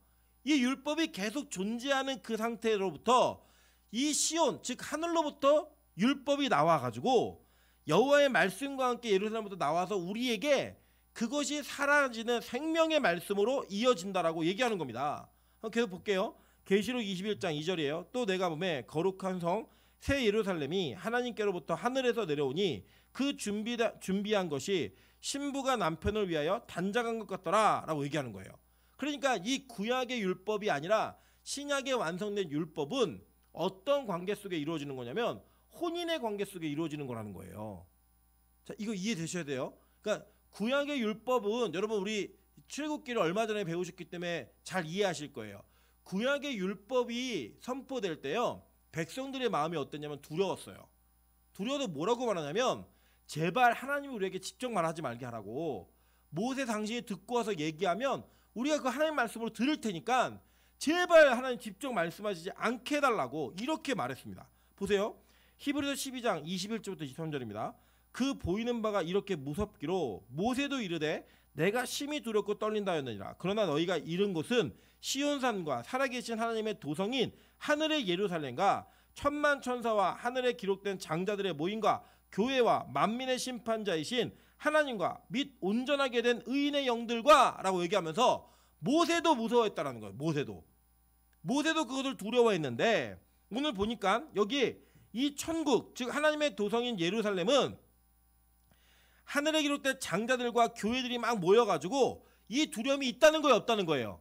이 율법이 계속 존재하는 그 상태로부터 이 시온 즉 하늘로부터 율법이 나와가지고 여호와의 말씀과 함께 예루살렘부터 나와서 우리에게 그것이 사라지는 생명의 말씀으로 이어진다라고 얘기하는 겁니다. 계속 볼게요. 계시록 21장 2절이에요. 또 내가 보매 거룩한 성 새 예루살렘이 하나님께로부터 하늘에서 내려오니 그 준비한 것이 신부가 남편을 위하여 단장한 것 같더라 라고 얘기하는 거예요. 그러니까 이 구약의 율법이 아니라 신약에 완성된 율법은 어떤 관계 속에 이루어지는 거냐면 혼인의 관계 속에 이루어지는 거라는 거예요. 자, 이거 이해되셔야 돼요. 그러니까 구약의 율법은 여러분 우리 출애굽기를 얼마 전에 배우셨기 때문에 잘 이해하실 거예요. 구약의 율법이 선포될 때요. 백성들의 마음이 어땠냐면 두려웠어요. 두려워도 뭐라고 말하냐면 제발 하나님이 우리에게 직접 말하지 말게 하라고. 모세 당신이 듣고 와서 얘기하면 우리가 그 하나님 말씀으로 들을 테니까 제발 하나님 직접 말씀하시지 않게 해달라고 이렇게 말했습니다. 보세요. 히브리서 12장 21절부터 23절입니다. 그 보이는 바가 이렇게 무섭기로 모세도 이르되 내가 심히 두렵고 떨린다 하였느니라. 그러나 너희가 이른 곳은 시온산과 살아계신 하나님의 도성인 하늘의 예루살렘과 천만 천사와 하늘에 기록된 장자들의 모임과 교회와 만민의 심판자이신 하나님과 및 온전하게 된 의인의 영들과 라고 얘기하면서 모세도 무서워했다라는 거예요. 모세도 그것을 두려워했는데 오늘 보니까 여기 이 천국 즉 하나님의 도성인 예루살렘은 하늘에 기록된 장자들과 교회들이 막 모여가지고 이 두려움이 있다는 거예요, 없다는 거예요?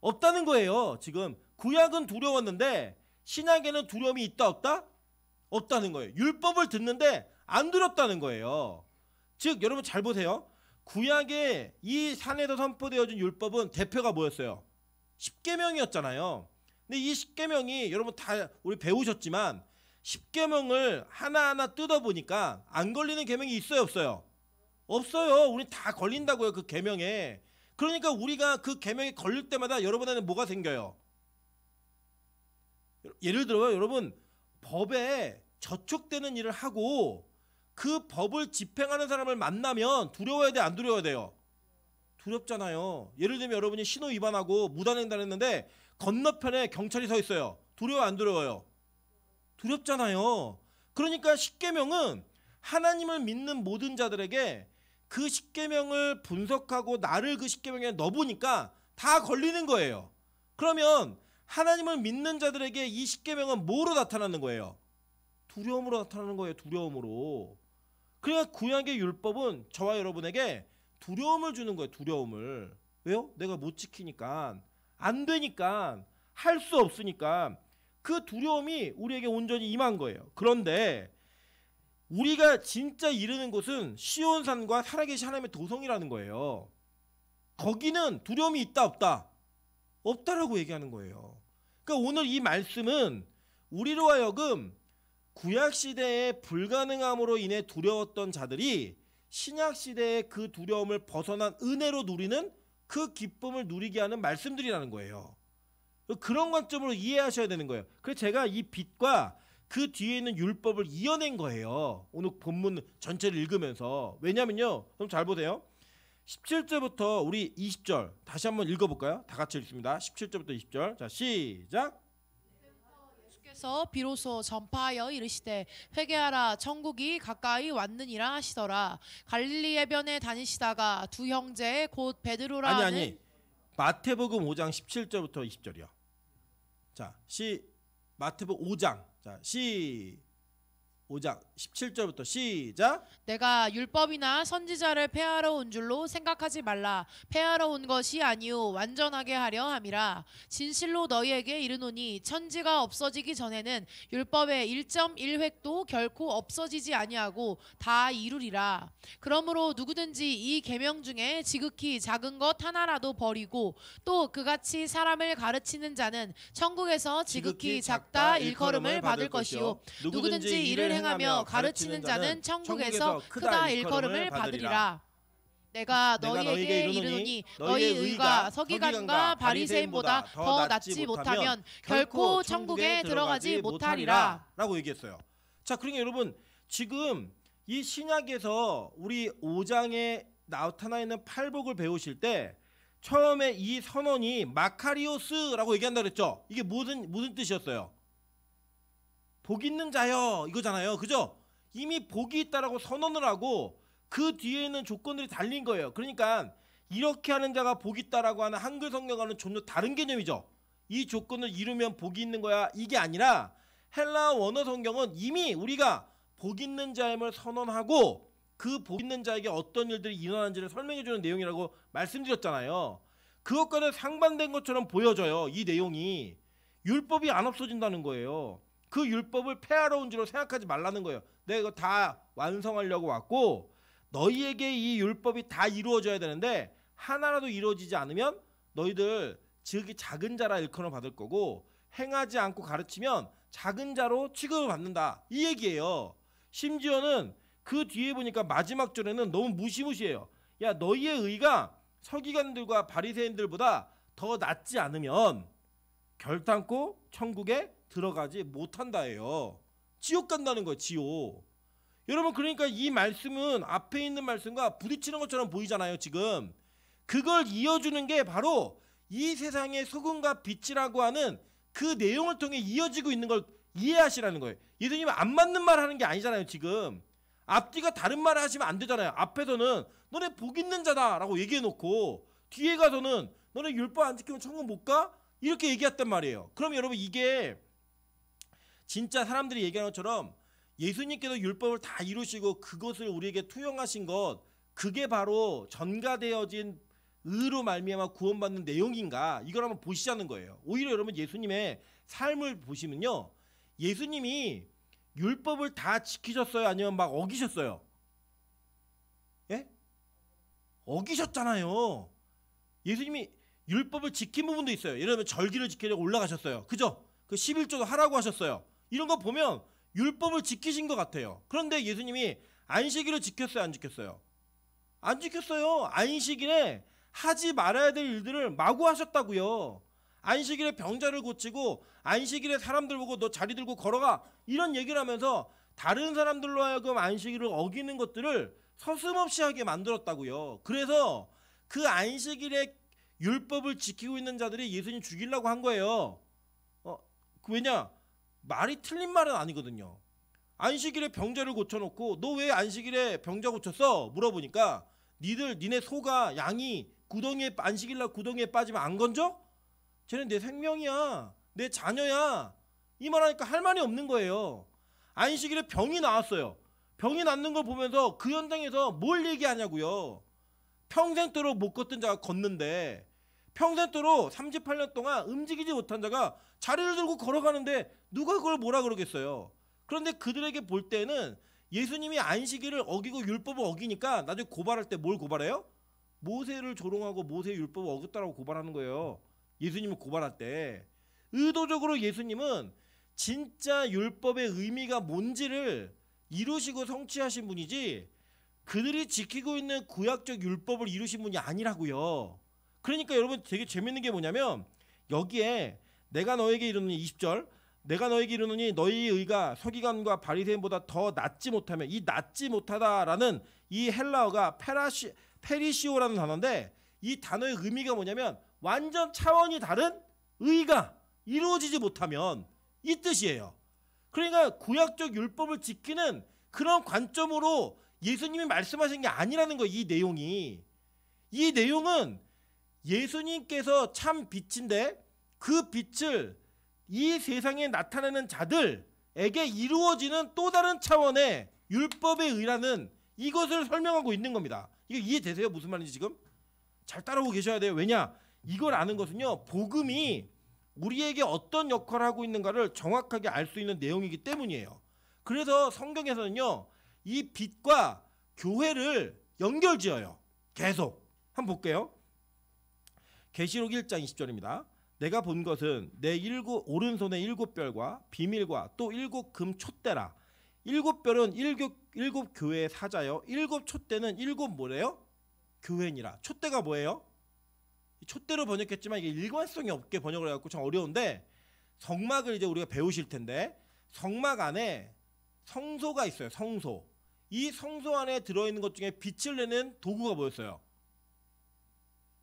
없다는 거예요. 지금 구약은 두려웠는데 신약에는 두려움이 있다 없다? 없다는 거예요. 율법을 듣는데 안 두렵다는 거예요. 즉 여러분 잘 보세요. 구약에 이 산에서 선포되어진 율법은 대표가 뭐였어요? 십계명이었잖아요. 근데 이 십계명이 여러분 다 우리 배우셨지만 십계명을 하나하나 뜯어보니까 안 걸리는 계명이 있어요 없어요? 없어요. 우리 다 걸린다고요 그 계명에. 그러니까 우리가 그 계명에 걸릴 때마다 여러분한테 뭐가 생겨요? 예를 들어요 여러분 법에 저촉되는 일을 하고 그 법을 집행하는 사람을 만나면 두려워야 돼 안 두려워야 돼요? 두렵잖아요. 예를 들면 여러분이 신호 위반하고 무단횡단했는데 건너편에 경찰이 서 있어요. 두려워 안 두려워요? 두렵잖아요. 그러니까 십계명은 하나님을 믿는 모든 자들에게 그 십계명을 분석하고 나를 그 십계명에 넣어보니까 다 걸리는 거예요. 그러면 하나님을 믿는 자들에게 이 십계명은 뭐로 나타나는 거예요? 두려움으로 나타나는 거예요. 두려움으로. 그러니까 구약의 율법은 저와 여러분에게 두려움을 주는 거예요. 두려움을. 왜요? 내가 못 지키니까 안 되니까 할 수 없으니까 그 두려움이 우리에게 온전히 임한 거예요. 그런데 우리가 진짜 이르는 곳은 시온산과 살아계신 하나님의 도성이라는 거예요. 거기는 두려움이 있다 없다? 없다라고 얘기하는 거예요. 그러니까 오늘 이 말씀은 우리로 하여금 구약시대의 불가능함으로 인해 두려웠던 자들이 신약시대의 그 두려움을 벗어난 은혜로 누리는 그 기쁨을 누리게 하는 말씀들이라는 거예요. 그런 관점으로 이해하셔야 되는 거예요. 그래서 제가 이 빛과 그 뒤에 있는 율법을 이어낸 거예요. 오늘 본문 전체를 읽으면서. 왜냐면요. 그럼 잘 보세요. 17절부터 우리 20절 다시 한번 읽어볼까요? 다 같이 읽습니다. 17절부터 20절. 자 시작. 예수께서 비로소 전파하여 이르시되 회개하라 천국이 가까이 왔느니라 하시더라. 갈릴리 해변에 다니시다가 두 형제 곧 베드로라 하는 마태복음 5장 17절부터 20절이요. 자, 마태복음 5장. 자, 5장 17절부터 시작. 내가 율법이나 선지자를 폐하러 온 줄로 생각하지 말라. 폐하러 온 것이 아니요 완전하게 하려 함이라. 진실로 너희에게 이르노니 천지가 없어지기 전에는 율법의 1.1획도 결코 없어지지 아니하고 다 이루리라. 그러므로 누구든지 이 계명 중에 지극히 작은 것 하나라도 버리고 또 그같이 사람을 가르치는 자는 천국에서 지극히 작다 일컬음을 받을 것이요 누구든지 이를 행하며 가르치는 자는 천국에서 크다 일컬음을 받으리라. 내가 너희에게 이르노니 너희 의가 서기관과 바리새인보다 더 낫지 못하면 결코 천국에 들어가지 못하리라. 라고 얘기했어요. 자, 그러니까 여러분 지금 이 신약에서 우리 5장에 나타나 있는 팔복을 배우실 때 처음에 이 선언이 마카리오스라고 얘기한다 그랬죠. 이게 무슨 뜻이었어요? 복 있는 자여 이거잖아요. 그죠? 이미 복이 있다라고 선언을 하고 그 뒤에 있는 조건들이 달린 거예요. 그러니까 이렇게 하는 자가 복이 있다라고 하는 한글 성경과는 전혀 다른 개념이죠. 이 조건을 이루면 복이 있는 거야 이게 아니라 헬라어 원어 성경은 이미 우리가 복 있는 자임을 선언하고 그 복 있는 자에게 어떤 일들이 일어나는지를 설명해주는 내용이라고 말씀드렸잖아요. 그것과는 상반된 것처럼 보여져요. 이 내용이 율법이 안 없어진다는 거예요. 그 율법을 폐하러 온 줄로 생각하지 말라는 거예요. 내가 이거 다 완성하려고 왔고 너희에게 이 율법이 다 이루어져야 되는데 하나라도 이루어지지 않으면 너희들 즉 작은 자라 일컬어 받을 거고 행하지 않고 가르치면 작은 자로 취급을 받는다 이 얘기예요. 심지어는 그 뒤에 보니까 마지막 절에는 너무 무시무시해요. 야 너희의 의가 서기관들과 바리새인들보다 더 낫지 않으면 결단코 천국에 들어가지 못한다예요. 지옥 간다는 거예요. 지옥. 여러분 그러니까 이 말씀은 앞에 있는 말씀과 부딪히는 것처럼 보이잖아요. 지금 그걸 이어주는 게 바로 이 세상의 소금과 빛이라고 하는 그 내용을 통해 이어지고 있는 걸 이해하시라는 거예요. 예수님은 안 맞는 말 하는 게 아니잖아요. 지금 앞뒤가 다른 말을 하시면 안 되잖아요. 앞에서는 너네 복 있는 자다라고 얘기해놓고 뒤에 가서는 너네 율법 안 지키면 천국 못 가? 이렇게 얘기했단 말이에요. 그럼 여러분 이게 진짜 사람들이 얘기하는 것처럼 예수님께서 율법을 다 이루시고 그것을 우리에게 투영하신 것 그게 바로 전가되어진 의로 말미암아 구원받는 내용인가 이걸 한번 보시자는 거예요. 오히려 여러분 예수님의 삶을 보시면요. 예수님이 율법을 다 지키셨어요? 아니면 막 어기셨어요? 예? 어기셨잖아요. 예수님이 율법을 지킨 부분도 있어요. 예를 들면 절기를 지키려고 올라가셨어요. 그죠? 그 11조도 하라고 하셨어요. 이런 거 보면 율법을 지키신 것 같아요. 그런데 예수님이 안식일을 지켰어요? 안 지켰어요? 안 지켰어요. 안식일에 하지 말아야 될 일들을 마구 하셨다고요. 안식일에 병자를 고치고 안식일에 사람들 보고 너 자리 들고 걸어가 이런 얘기를 하면서 다른 사람들로 하여금 안식일을 어기는 것들을 서슴없이 하게 만들었다고요. 그래서 그 안식일에 율법을 지키고 있는 자들이 예수님 죽이려고 한 거예요. 왜냐? 말이 틀린 말은 아니거든요. 안식일에 병자를 고쳐놓고 너 왜 안식일에 병자 고쳤어? 물어보니까 니네 소가 양이 구덩이에 안식일날 구덩이에 빠지면 안 건져? 쟤는 내 생명이야. 내 자녀야. 이 말하니까 할 말이 없는 거예요. 안식일에 병이 나왔어요. 병이 낫는 걸 보면서 그 현장에서 뭘 얘기하냐고요. 평생도록 못 걷던 자가 걷는데 평생도록 38년 동안 움직이지 못한 자가 자리를 들고 걸어가는데 누가 그걸 뭐라 그러겠어요. 그런데 그들에게 볼 때는 예수님이 안식일을 어기고 율법을 어기니까 나중에 고발할 때 뭘 고발해요? 모세를 조롱하고 모세의 율법을 어겼다라고 고발하는 거예요. 예수님을 고발할 때 의도적으로 예수님은 진짜 율법의 의미가 뭔지를 이루시고 성취하신 분이지 그들이 지키고 있는 구약적 율법을 이루신 분이 아니라고요. 그러니까 여러분 되게 재밌는 게 뭐냐면 여기에 내가 너에게 이르노니 20절 내가 너에게 이르노니 너희의 의가 서기관과 바리새인보다 더 낫지 못하면 이 낫지 못하다라는 이 헬라어가 페리시오라는 단어인데 이 단어의 의미가 뭐냐면 완전 차원이 다른 의가 이루어지지 못하면 이 뜻이에요. 그러니까 구약적 율법을 지키는 그런 관점으로 예수님이 말씀하신 게 아니라는 거예요. 이 내용이. 이 내용은 예수님께서 참 빛인데 그 빛을 이 세상에 나타내는 자들에게 이루어지는 또 다른 차원의 율법의 의라는 이것을 설명하고 있는 겁니다. 이거 이해되세요? 무슨 말인지 지금? 잘 따라오고 계셔야 돼요. 왜냐? 이걸 아는 것은요. 복음이 우리에게 어떤 역할을 하고 있는가를 정확하게 알 수 있는 내용이기 때문이에요. 그래서 성경에서는요. 이 빛과 교회를 연결지어요. 계속. 한번 볼게요. 계시록 1장 20절입니다. 내가 본 것은 내 오른손의 7별과 비밀과 또 7금 촛대라. 7별은 7 교회의 사자요. 7 촛대는 7 뭐래요? 교회니라. 촛대가 뭐예요? 촛대로 번역했지만 이게 일관성이 없게 번역을 해갖고 참 어려운데 성막을 이제 우리가 배우실 텐데 성막 안에 성소가 있어요. 성소. 이 성소 안에 들어있는 것 중에 빛을 내는 도구가 뭐였어요?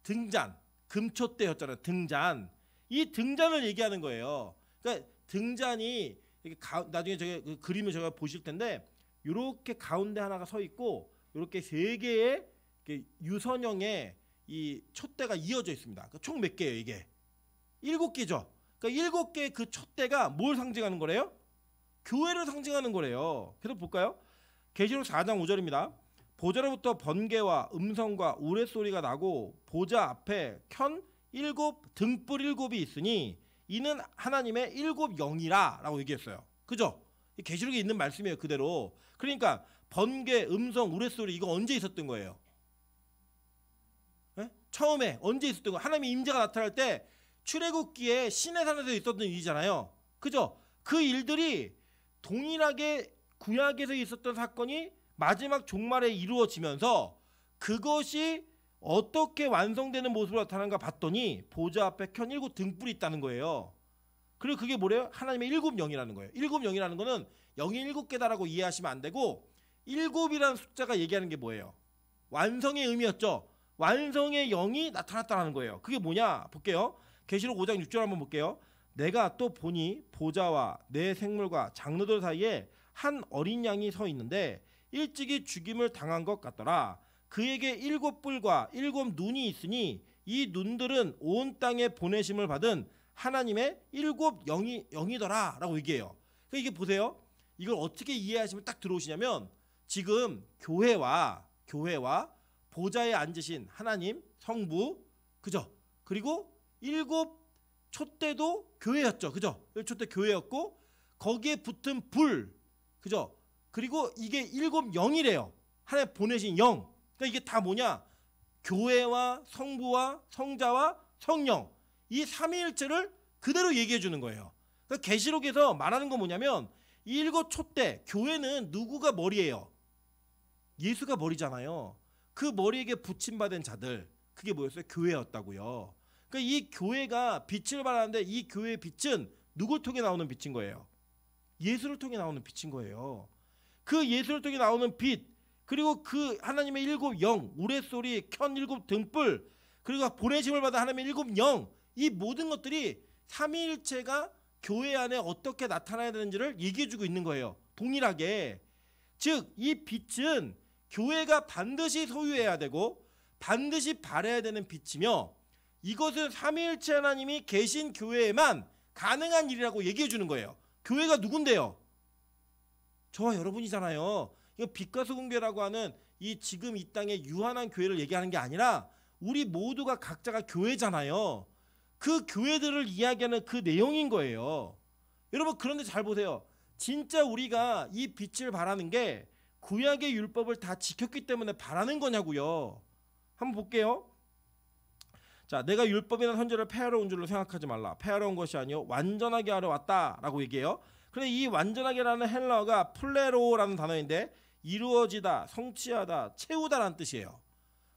등잔, 금촛대였잖아요. 등잔. 이 등잔을 얘기하는 거예요. 그러니까 등잔이 이렇게 나중에 제가 그 그림을 제가 보실 텐데 이렇게 가운데 하나가 서 있고 이렇게 세 개의 유선형의 이 촛대가 이어져 있습니다. 그러니까 총 몇 개예요 이게? 7개죠. 그러니까 7개의 그 촛대가 뭘 상징하는 거래요? 교회를 상징하는 거래요. 계속 볼까요? 계시록 4장 5절입니다. 보좌로부터 번개와 음성과 우레소리가 나고 보좌 앞에 켠 7 등불 7이 있으니 이는 하나님의 7 영이라 라고 얘기했어요. 그죠? 계시록에 있는 말씀이에요. 그대로. 그러니까 번개, 음성, 우레소리 이거 언제 있었던 거예요? 네? 처음에 언제 있었던 거예요? 하나님의 임재가 나타날 때 출애굽기에 시내산에서 있었던 일이잖아요. 그죠? 그 일들이 동일하게 구약에서 있었던 사건이 마지막 종말에 이루어지면서 그것이 어떻게 완성되는 모습으로 나타나는가 봤더니 보좌 앞에 켠 7 등불이 있다는 거예요. 그리고 그게 뭐래요? 하나님의 7 영이라는 거예요. 7 영이라는 거는 영이 7개다라고 이해하시면 안 되고 7이라는 숫자가 얘기하는 게 뭐예요? 완성의 의미였죠. 완성의 영이 나타났다는 거예요. 그게 뭐냐? 볼게요. 계시록 5장 6절 한번 볼게요. 내가 또 보니 보좌와 내 생물과 장로들 사이에 한 어린 양이 서 있는데 일찍이 죽임을 당한 것 같더라. 그에게 7 뿔과 7 눈이 있으니 이 눈들은 온 땅에 보내심을 받은 하나님의 7 영이더라 라고 얘기해요. 그러니까 이게 보세요. 이걸 어떻게 이해하시면 딱 들어오시냐면 지금 교회와 보좌에 앉으신 하나님 성부, 그죠? 그리고 7 촛대도 교회였죠. 그죠? 1촛대 교회였고 거기에 붙은 불, 그죠? 그리고 이게 7 영이래요. 하나님 보내신 영. 그러니까 이게 다 뭐냐? 교회와 성부와 성자와 성령 이 삼위일체를 그대로 얘기해 주는 거예요. 그러니까 계시록에서 말하는 건 뭐냐면 이 7 촛대 교회는 누구가 머리예요? 예수가 머리잖아요. 그 머리에게 붙임받은 자들 그게 뭐였어요? 교회였다고요. 그러니까 이 교회가 빛을 발하는데 이 교회의 빛은 누굴 통해 나오는 빛인 거예요? 예수를 통해 나오는 빛인 거예요. 그 예수를 통해 나오는 빛 그리고 그 하나님의 7 영 우레소리 켠 7 등불 그리고 보내심을 받은 하나님의 7 영 이 모든 것들이 삼위일체가 교회 안에 어떻게 나타나야 되는지를 얘기해주고 있는 거예요. 동일하게. 즉 이 빛은 교회가 반드시 소유해야 되고 반드시 발해야 되는 빛이며 이것은 삼위일체 하나님이 계신 교회에만 가능한 일이라고 얘기해 주는 거예요. 교회가 누군데요? 저와 여러분이잖아요. 이거 빛과 소금교회라고 하는 이 지금 이 땅의 유한한 교회를 얘기하는 게 아니라 우리 모두가 각자가 교회잖아요. 그 교회들을 이야기하는 그 내용인 거예요. 여러분 그런데 잘 보세요. 진짜 우리가 이 빛을 발하는 게 구약의 율법을 다 지켰기 때문에 발하는 거냐고요. 한번 볼게요. 자, 내가 율법이나 선지자를 폐하러 온 줄로 생각하지 말라. 폐하러 온 것이 아니요 완전하게 하러 왔다라고 얘기해요. 그런데 이 완전하게라는 헬라어가 플레로라는 단어인데 이루어지다, 성취하다, 채우다라는 뜻이에요.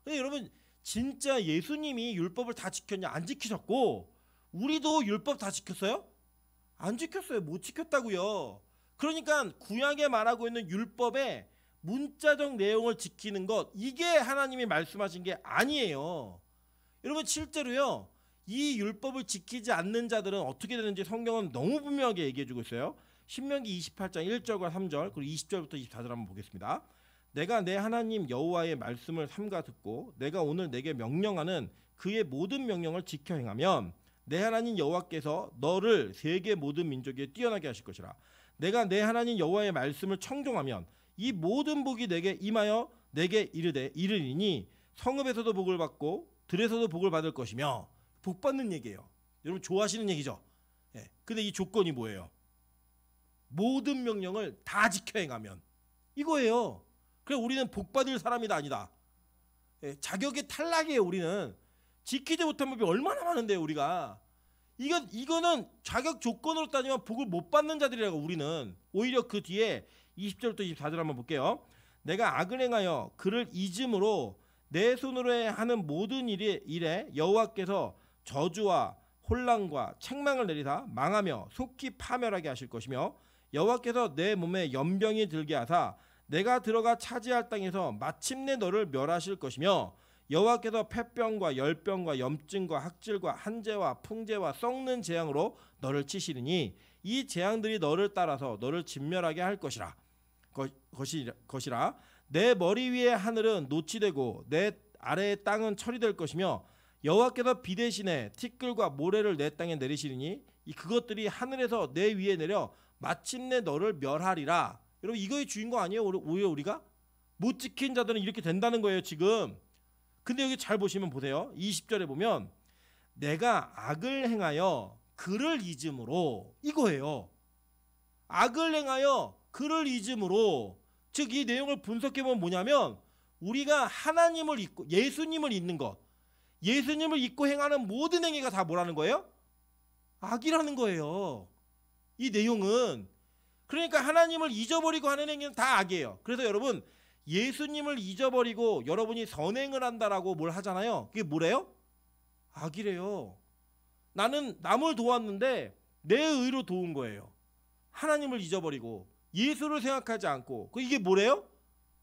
근데 여러분 진짜 예수님이 율법을 다 지켰냐? 안 지키셨고 우리도 율법 다 지켰어요? 안 지켰어요. 못 지켰다고요. 그러니까 구약에 말하고 있는 율법의 문자적 내용을 지키는 것 이게 하나님이 말씀하신 게 아니에요. 여러분 실제로요. 이 율법을 지키지 않는 자들은 어떻게 되는지 성경은 너무 분명하게 얘기해주고 있어요. 신명기 28장 1절과 3절 그리고 20절부터 24절 한번 보겠습니다. 내가 내 하나님 여호와의 말씀을 삼가 듣고 내가 오늘 내게 명령하는 그의 모든 명령을 지켜 행하면 내 하나님 여호와께서 너를 세계 모든 민족에 뛰어나게 하실 것이라. 내가 내 하나님 여호와의 말씀을 청종하면 이 모든 복이 내게 임하여 내게 이르리니 성읍에서도 복을 받고 들에서도 복을 받을 것이며 복 받는 얘기예요. 여러분 좋아하시는 얘기죠. 예. 근데 이 조건이 뭐예요? 모든 명령을 다 지켜 행하면 이거예요. 그래 우리는 복 받을 사람이다 아니다. 예. 자격의 탈락이에요. 우리는 지키지 못한 법이 얼마나 많은데요. 우리가 이거는 자격 조건으로 따지면 복을 못 받는 자들이라고. 우리는 오히려 그 뒤에 20절부터 24절 한번 볼게요. 내가 악을 행하여 그를 잊음으로 내 손으로 하는 모든 일에 여호와께서 저주와 혼란과 책망을 내리사 망하며 속히 파멸하게 하실 것이며 여호와께서 내 몸에 연병이 들게 하사 내가 들어가 차지할 땅에서 마침내 너를 멸하실 것이며 여호와께서 폐병과 열병과 염증과 학질과 한재와 풍재와 썩는 재앙으로 너를 치시리니 이 재앙들이 너를 따라서 너를 진멸하게 할 것이라. 내 머리 위의 하늘은 노치되고 내 아래의 땅은 처리될 것이며 여호와께서 비 대신에 티끌과 모래를 내 땅에 내리시리니 그것들이 하늘에서 내 위에 내려 마침내 너를 멸하리라. 여러분 이거의 주인공 아니에요? 오히려 우리가 못 지킨 자들은 이렇게 된다는 거예요 지금. 근데 여기 잘 보시면 보세요. 20절에 보면 내가 악을 행하여 그를 잊음으로, 이거예요. 악을 행하여 그를 잊음으로. 즉 이 내용을 분석해보면 뭐냐면 우리가 하나님을 잊고 예수님을 잊는 것, 예수님을 잊고 행하는 모든 행위가 다 뭐라는 거예요? 악이라는 거예요. 이 내용은. 그러니까 하나님을 잊어버리고 하는 행위는 다 악이에요. 그래서 여러분 예수님을 잊어버리고 여러분이 선행을 한다라고 뭘 하잖아요. 그게 뭐래요? 악이래요. 나는 남을 도왔는데 내 의로 도운 거예요. 하나님을 잊어버리고 예수를 생각하지 않고. 이게 뭐래요?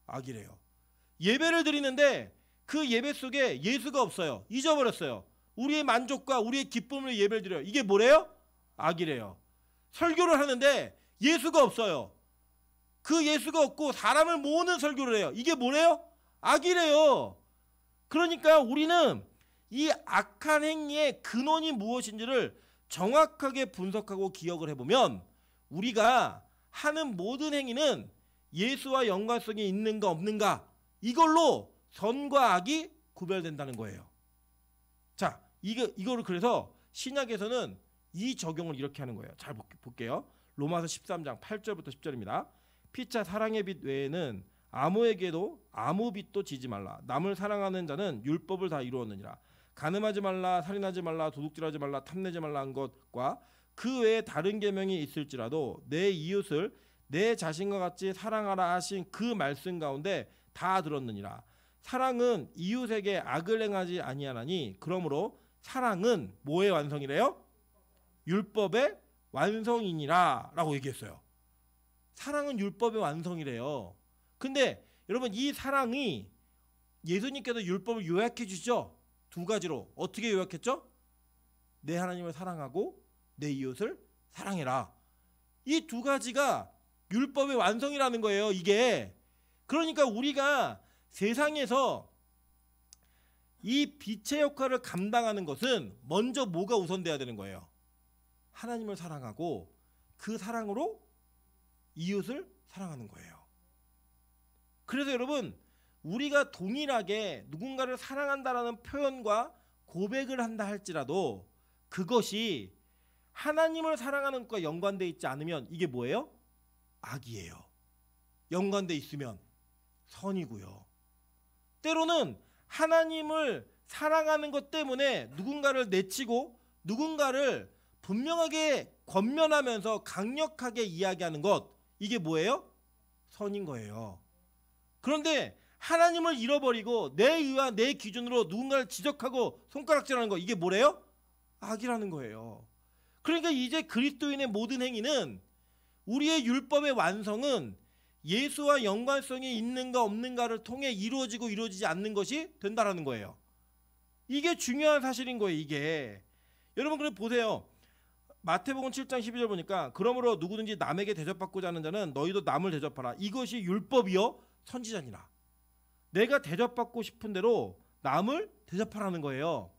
악이래요. 예배를 드리는데 그 예배 속에 예수가 없어요. 잊어버렸어요. 우리의 만족과 우리의 기쁨을 예배를 드려요. 이게 뭐래요? 악이래요. 설교를 하는데 예수가 없어요. 그 예수가 없고 사람을 모으는 설교를 해요. 이게 뭐래요? 악이래요. 그러니까 우리는 이 악한 행위의 근원이 무엇인지를 정확하게 분석하고 기억을 해보면 우리가 하는 모든 행위는 예수와 연관성이 있는가 없는가, 이걸로 선과 악이 구별된다는 거예요. 자, 이거를 그래서 신약에서는 이 적용을 이렇게 하는 거예요. 잘 볼게요. 로마서 13장 8절부터 10절입니다. 피차 사랑의 빛 외에는 아무에게도 아무 빚도 지지 말라. 남을 사랑하는 자는 율법을 다 이루었느니라. 간음하지 말라, 살인하지 말라, 도둑질하지 말라, 탐내지 말라 한 것과 그 외에 다른 계명이 있을지라도 내 이웃을 내 자신과 같이 사랑하라 하신 그 말씀 가운데 다 들었느니라. 사랑은 이웃에게 악을 행하지 아니하나니 그러므로 사랑은 뭐의 완성이래요? 율법의 완성이니라 라고 얘기했어요. 사랑은 율법의 완성이래요. 근데 여러분 이 사랑이 예수님께서 율법을 요약해 주시죠. 두 가지로. 어떻게 요약했죠? 내 하나님을 사랑하고 내 이웃을 사랑해라. 이 두 가지가 율법의 완성이라는 거예요. 이게. 그러니까 우리가 세상에서 이 빛의 역할을 감당하는 것은 먼저 뭐가 우선돼야 되는 거예요? 하나님을 사랑하고 그 사랑으로 이웃을 사랑하는 거예요. 그래서 여러분 우리가 동일하게 누군가를 사랑한다라는 표현과 고백을 한다 할지라도 그것이 하나님을 사랑하는 것과 연관되어 있지 않으면 이게 뭐예요? 악이에요. 연관되어 있으면 선이고요. 때로는 하나님을 사랑하는 것 때문에 누군가를 내치고 누군가를 분명하게 권면하면서 강력하게 이야기하는 것, 이게 뭐예요? 선인 거예요. 그런데 하나님을 잃어버리고 내 의와 내 기준으로 누군가를 지적하고 손가락질하는 거, 이게 뭐래요? 악이라는 거예요. 그러니까 이제 그리스도인의 모든 행위는 우리의 율법의 완성은 예수와 연관성이 있는가 없는가를 통해 이루어지고 이루어지지 않는 것이 된다라는 거예요. 이게 중요한 사실인 거예요. 이게. 여러분 그래 보세요. 마태복음 7장 12절 보니까 그러므로 누구든지 남에게 대접받고자 하는 자는 너희도 남을 대접하라. 이것이 율법이요 선지자니라. 내가 대접받고 싶은 대로 남을 대접하라는 거예요.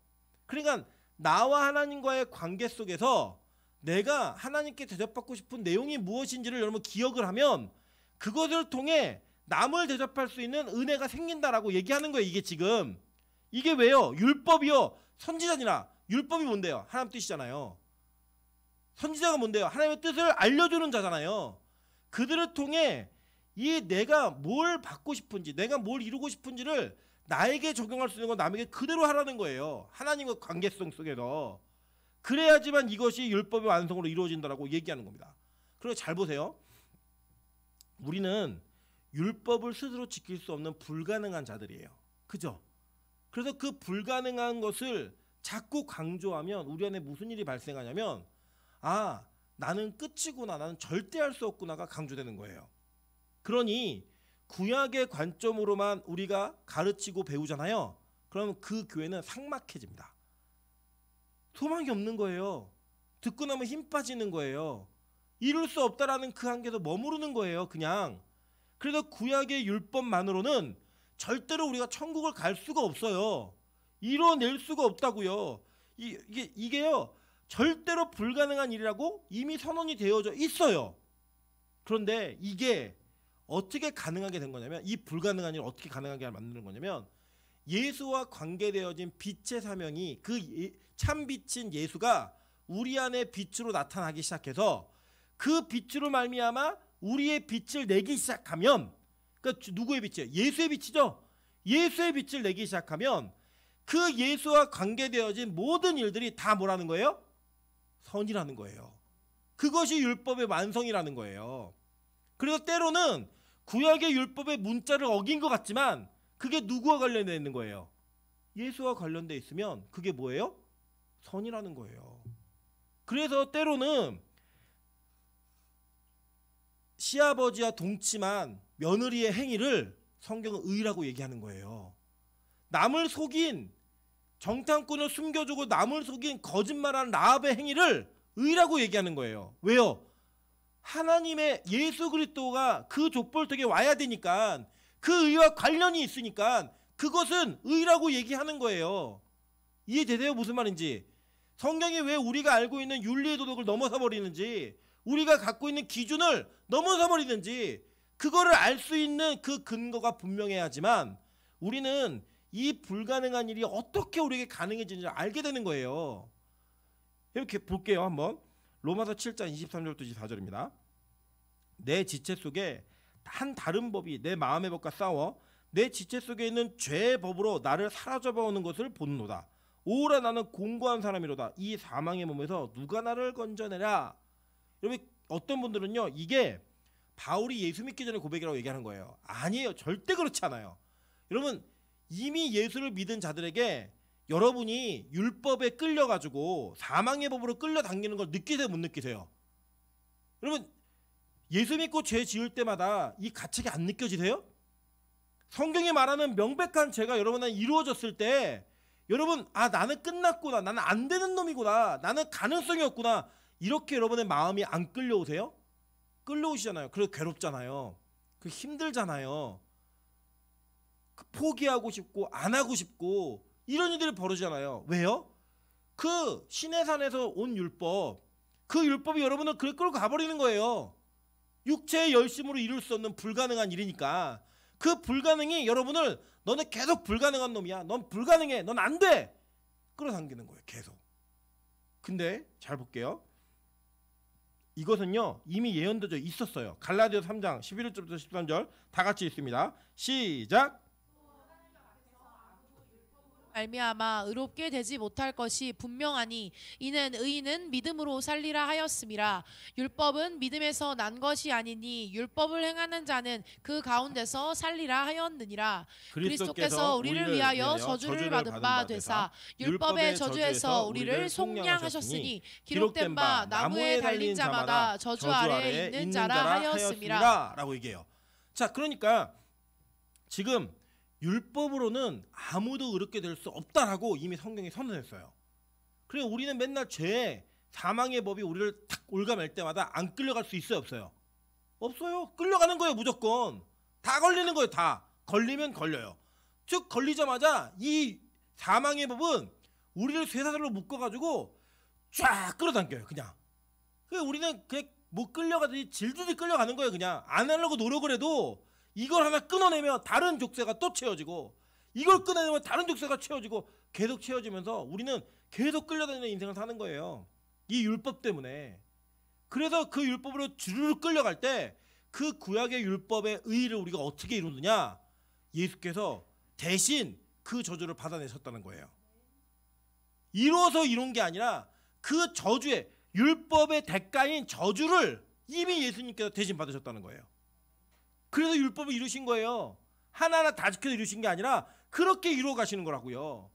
그러니까 나와 하나님과의 관계 속에서 내가 하나님께 대접받고 싶은 내용이 무엇인지를 여러분 기억을 하면 그것을 통해 남을 대접할 수 있는 은혜가 생긴다라고 얘기하는 거예요. 이게 지금. 이게 왜요? 율법이요 선지자니라. 율법이 뭔데요? 하나님 뜻이잖아요. 선지자가 뭔데요? 하나님의 뜻을 알려주는 자잖아요. 그들을 통해 이 내가 뭘 받고 싶은지, 내가 뭘 이루고 싶은지를 나에게 적용할 수 있는 건 남에게 그대로 하라는 거예요. 하나님과 관계성 속에서. 그래야지만 이것이 율법의 완성으로 이루어진다라고 얘기하는 겁니다. 그리고 잘 보세요. 우리는 율법을 스스로 지킬 수 없는 불가능한 자들이에요. 그죠? 그래서 그 불가능한 것을 자꾸 강조하면 우리 안에 무슨 일이 발생하냐면 아, 나는 끝이구나, 나는 절대 할 수 없구나가 강조되는 거예요. 그러니 구약의 관점으로만 우리가 가르치고 배우잖아요. 그럼 그 교회는 삭막해집니다. 소망이 없는 거예요. 듣고 나면 힘 빠지는 거예요. 이룰 수 없다라는 그 한계에서 머무르는 거예요. 그냥. 그래서 구약의 율법만으로는 절대로 우리가 천국을 갈 수가 없어요. 이뤄낼 수가 없다고요. 이게요 절대로 불가능한 일이라고 이미 선언이 되어져 있어요. 그런데 이게 어떻게 가능하게 된 거냐면, 이 불가능한 일을 어떻게 가능하게 만드는 거냐면, 예수와 관계되어진 빛의 사명이, 참 빛인 예수가 우리 안에 빛으로 나타나기 시작해서 그 빛으로 말미암아 우리의 빛을 내기 시작하면, 그러니까 누구의 빛이에요? 예수의 빛이죠. 예수의 빛을 내기 시작하면 그 예수와 관계되어진 모든 일들이 다 뭐라는 거예요? 선이라는 거예요. 그것이 율법의 완성이라는 거예요. 그래서 때로는 구약의 율법의 문자를 어긴 것 같지만 그게 누구와 관련되어 있는 거예요? 예수와 관련되어 있으면 그게 뭐예요? 선이라는 거예요. 그래서 때로는 시아버지와 동침한 며느리의 행위를 성경은 의라고 얘기하는 거예요. 남을 속인, 정탐꾼을 숨겨주고 남을 속인 거짓말한 라합의 행위를 의라고 얘기하는 거예요. 왜요? 하나님의 예수 그리스도가 그 족벌턱에 와야 되니까, 그 의와 관련이 있으니까 그것은 의라고 얘기하는 거예요. 이해되세요? 무슨 말인지. 성경이 왜 우리가 알고 있는 윤리의 도덕을 넘어서 버리는지, 우리가 갖고 있는 기준을 넘어서 버리는지, 그거를 알 수 있는 그 근거가 분명해야지만 우리는 이 불가능한 일이 어떻게 우리에게 가능해지는지 알게 되는 거예요. 이렇게 볼게요. 한번 로마서 7장 23절부터 24절입니다. 내 지체 속에 한 다른 법이 내 마음의 법과 싸워 내 지체 속에 있는 죄의 법으로 나를 사로잡아오는 것을 보노라. 오라 나는 공고한 사람이로다. 이 사망의 몸에서 누가 나를 건져내라. 여러분, 어떤 분들은요 이게 바울이 예수 믿기 전에 고백이라고 얘기하는 거예요. 아니에요. 절대 그렇지 않아요. 여러분, 이미 예수를 믿은 자들에게 여러분이 율법에 끌려가지고 사망의 법으로 끌려당기는 걸 느끼세요? 못 느끼세요? 여러분, 예수 믿고 죄 지을 때마다 이 가책이 안 느껴지세요? 성경이 말하는 명백한 죄가 여러분한테 이루어졌을 때 여러분, 아, 나는 끝났구나, 나는 안 되는 놈이구나, 나는 가능성이 없구나, 이렇게 여러분의 마음이 안 끌려오세요? 끌려오시잖아요. 그래서 괴롭잖아요. 그 힘들잖아요. 포기하고 싶고 안 하고 싶고 이런 일들이 벌어지잖아요. 왜요? 그 시내산에서 온 율법, 그 율법이 여러분을 그래 끌고 가버리는 거예요. 육체의 열심으로 이룰 수 없는 불가능한 일이니까 그 불가능이 여러분을, 너는 계속 불가능한 놈이야, 넌 불가능해, 넌 안 돼, 끌어당기는 거예요. 계속. 근데 잘 볼게요. 이것은요 이미 예언되어 있었어요. 갈라디아서 3장 11절부터 13절 다 같이 읽습니다. 시작. 말미암아 의롭게 되지 못할 것이 분명하니 이는 의인은 믿음으로 살리라 하였음이라. 율법은 믿음에서 난 것이 아니니 율법을 행하는 자는 그 가운데서 살리라 하였느니라. 그리스도께서 우리를 위하여 저주를 받은 바 되사 율법의 저주에서 우리를 속량하셨으니 기록된 바 나무에 달린 자마다 저주 아래에 있는 자라 하였음이라 라고 얘기해요. 자, 그러니까 지금 율법으로는 아무도 의롭게 될 수 없다라고 이미 성경이 선언했어요. 그래서 우리는 맨날 죄, 사망의 법이 우리를 탁 올가맬 때마다 안 끌려갈 수 있어요, 없어요? 없어요. 끌려가는 거예요. 무조건 다 걸리는 거예요. 다 걸리면 걸려요. 즉 걸리자마자 이 사망의 법은 우리를 쇠사슬로 묶어가지고 쫙 끌어당겨요. 그냥. 그래서 우리는 그냥 못 끌려가더니 질질질 끌려가는 거예요. 그냥 안 하려고 노력을 해도 이걸 하나 끊어내면 다른 족쇄가 또 채워지고, 이걸 끊어내면 다른 족쇄가 채워지고, 계속 채워지면서 우리는 계속 끌려다니는 인생을 사는 거예요. 이 율법 때문에. 그래서 그 율법으로 주르륵 끌려갈 때 그 구약의 율법의 의의를 우리가 어떻게 이루느냐? 예수께서 대신 그 저주를 받아내셨다는 거예요. 이루어서 이룬 게 아니라 그 저주의, 율법의 대가인 저주를 이미 예수님께서 대신 받으셨다는 거예요. 그래서 율법을 이루신 거예요. 하나하나 다 지켜서 이루신 게 아니라 그렇게 이루어 가시는 거라고요.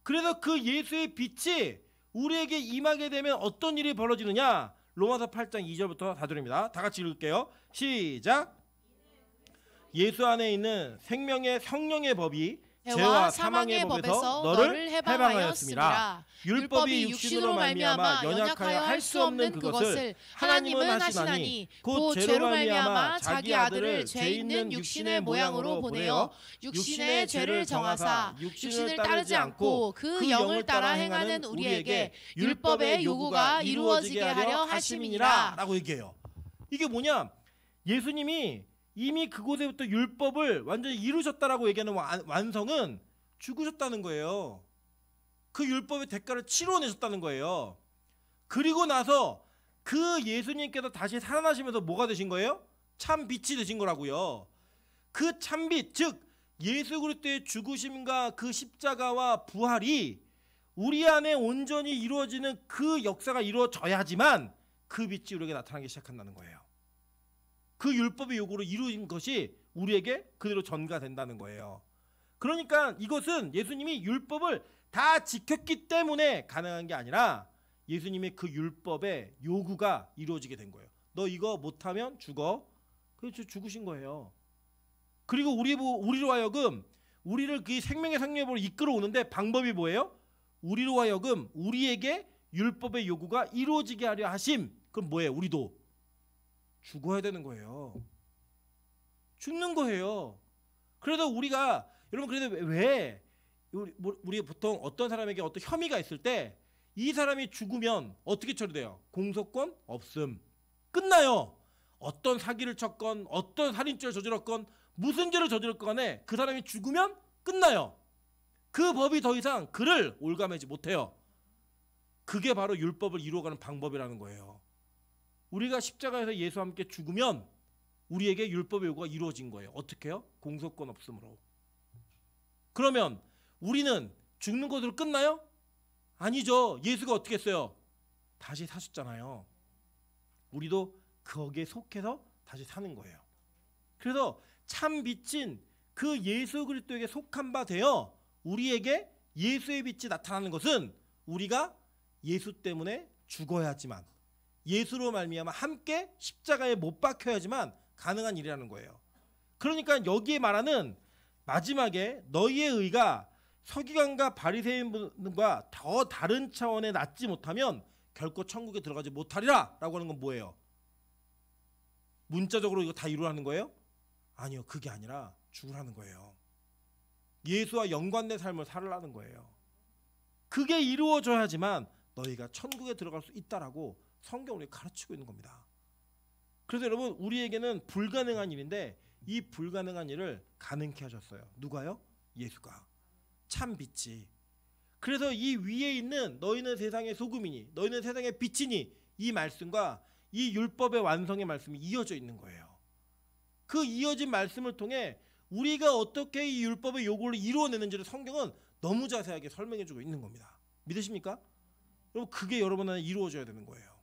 그래서 그 예수의 빛이 우리에게 임하게 되면 어떤 일이 벌어지느냐? 로마서 8장 2절부터 4절입니다. 다 같이 읽을게요. 시작. 예수 안에 있는 생명의 성령의 법이 죄와 사망의 법에서 너를 해방하였습니다. 율법이 육신으로 말미암아 연약하여 할 수 없는 그것을 하나님은 하시나니 곧 죄로 말미암아 자기 아들을 죄 있는 육신의 모양으로 보내어 육신의 죄를 정하사 육신을 따르지 않고 그 영을 따라 행하는 우리에게 율법의 요구가 이루어지게 하려 하심이니라. 라고 얘기해요. 이게 뭐냐? 예수님이 이미 그곳에부터 율법을 완전히 이루셨다라고 얘기하는 완성은 죽으셨다는 거예요. 그 율법의 대가를 치러내셨다는 거예요. 그리고 나서 그 예수님께서 다시 살아나시면서 뭐가 되신 거예요? 참 빛이 되신 거라고요. 그 참빛, 즉 예수 그리스도의 죽으심과 그 십자가와 부활이 우리 안에 온전히 이루어지는 그 역사가 이루어져야지만 그 빛이 우리에게 나타나기 시작한다는 거예요. 그 율법의 요구로 이루어진 것이 우리에게 그대로 전가된다는 거예요. 그러니까 이것은 예수님이 율법을 다 지켰기 때문에 가능한 게 아니라 예수님의 그 율법의 요구가 이루어지게 된 거예요. 너 이거 못하면 죽어. 그래서 죽으신 거예요. 그리고 우리로 하여금 우리를 그 생명의 성령으로 이끌어오는데 방법이 뭐예요? 우리로 하여금 우리에게 율법의 요구가 이루어지게 하려 하심. 그럼 뭐예요? 우리도 죽어야 되는 거예요. 죽는 거예요. 그래도 우리가 여러분 그래도 왜 우리 보통 어떤 사람에게 어떤 혐의가 있을 때 이 사람이 죽으면 어떻게 처리돼요? 공소권 없음. 끝나요. 어떤 사기를 쳤건 어떤 살인죄를 저질렀건 무슨 죄를 저질렀건 간에 그 사람이 죽으면 끝나요. 그 법이 더 이상 그를 올가매지 못해요. 그게 바로 율법을 이루어가는 방법이라는 거예요. 우리가 십자가에서 예수와 함께 죽으면 우리에게 율법의 요구가 이루어진 거예요. 어떻게 해요? 공소권 없음으로. 그러면 우리는 죽는 것으로 끝나요? 아니죠. 예수가 어떻게 했어요? 다시 사셨잖아요. 우리도 거기에 속해서 다시 사는 거예요. 그래서 참 빛인 그 예수 그리스도에게 속한 바 되어 우리에게 예수의 빛이 나타나는 것은 우리가 예수 때문에 죽어야지만 예수로 말미암아 함께 십자가에 못 박혀야지만 가능한 일이라는 거예요. 그러니까 여기에 말하는 마지막에 너희의 의가 서기관과 바리새인과 더 다른 차원에 낫지 못하면 결코 천국에 들어가지 못하리라 라고 하는 건 뭐예요? 문자적으로 이거 다 이루라는 거예요? 아니요. 그게 아니라 죽으라는 거예요. 예수와 연관된 삶을 살으라는 거예요. 그게 이루어져야지만 너희가 천국에 들어갈 수 있다라고 성경을 가르치고 있는 겁니다. 그래서 여러분 우리에게는 불가능한 일인데 이 불가능한 일을 가능케 하셨어요. 누가요? 예수가. 참 빛이. 그래서 이 위에 있는 너희는 세상의 소금이니 너희는 세상의 빛이니 이 말씀과 이 율법의 완성의 말씀이 이어져 있는 거예요. 그 이어진 말씀을 통해 우리가 어떻게 이 율법의 요구를 이루어내는지를 성경은 너무 자세하게 설명해주고 있는 겁니다. 믿으십니까? 여러분 그게 여러분 안에 이루어져야 되는 거예요.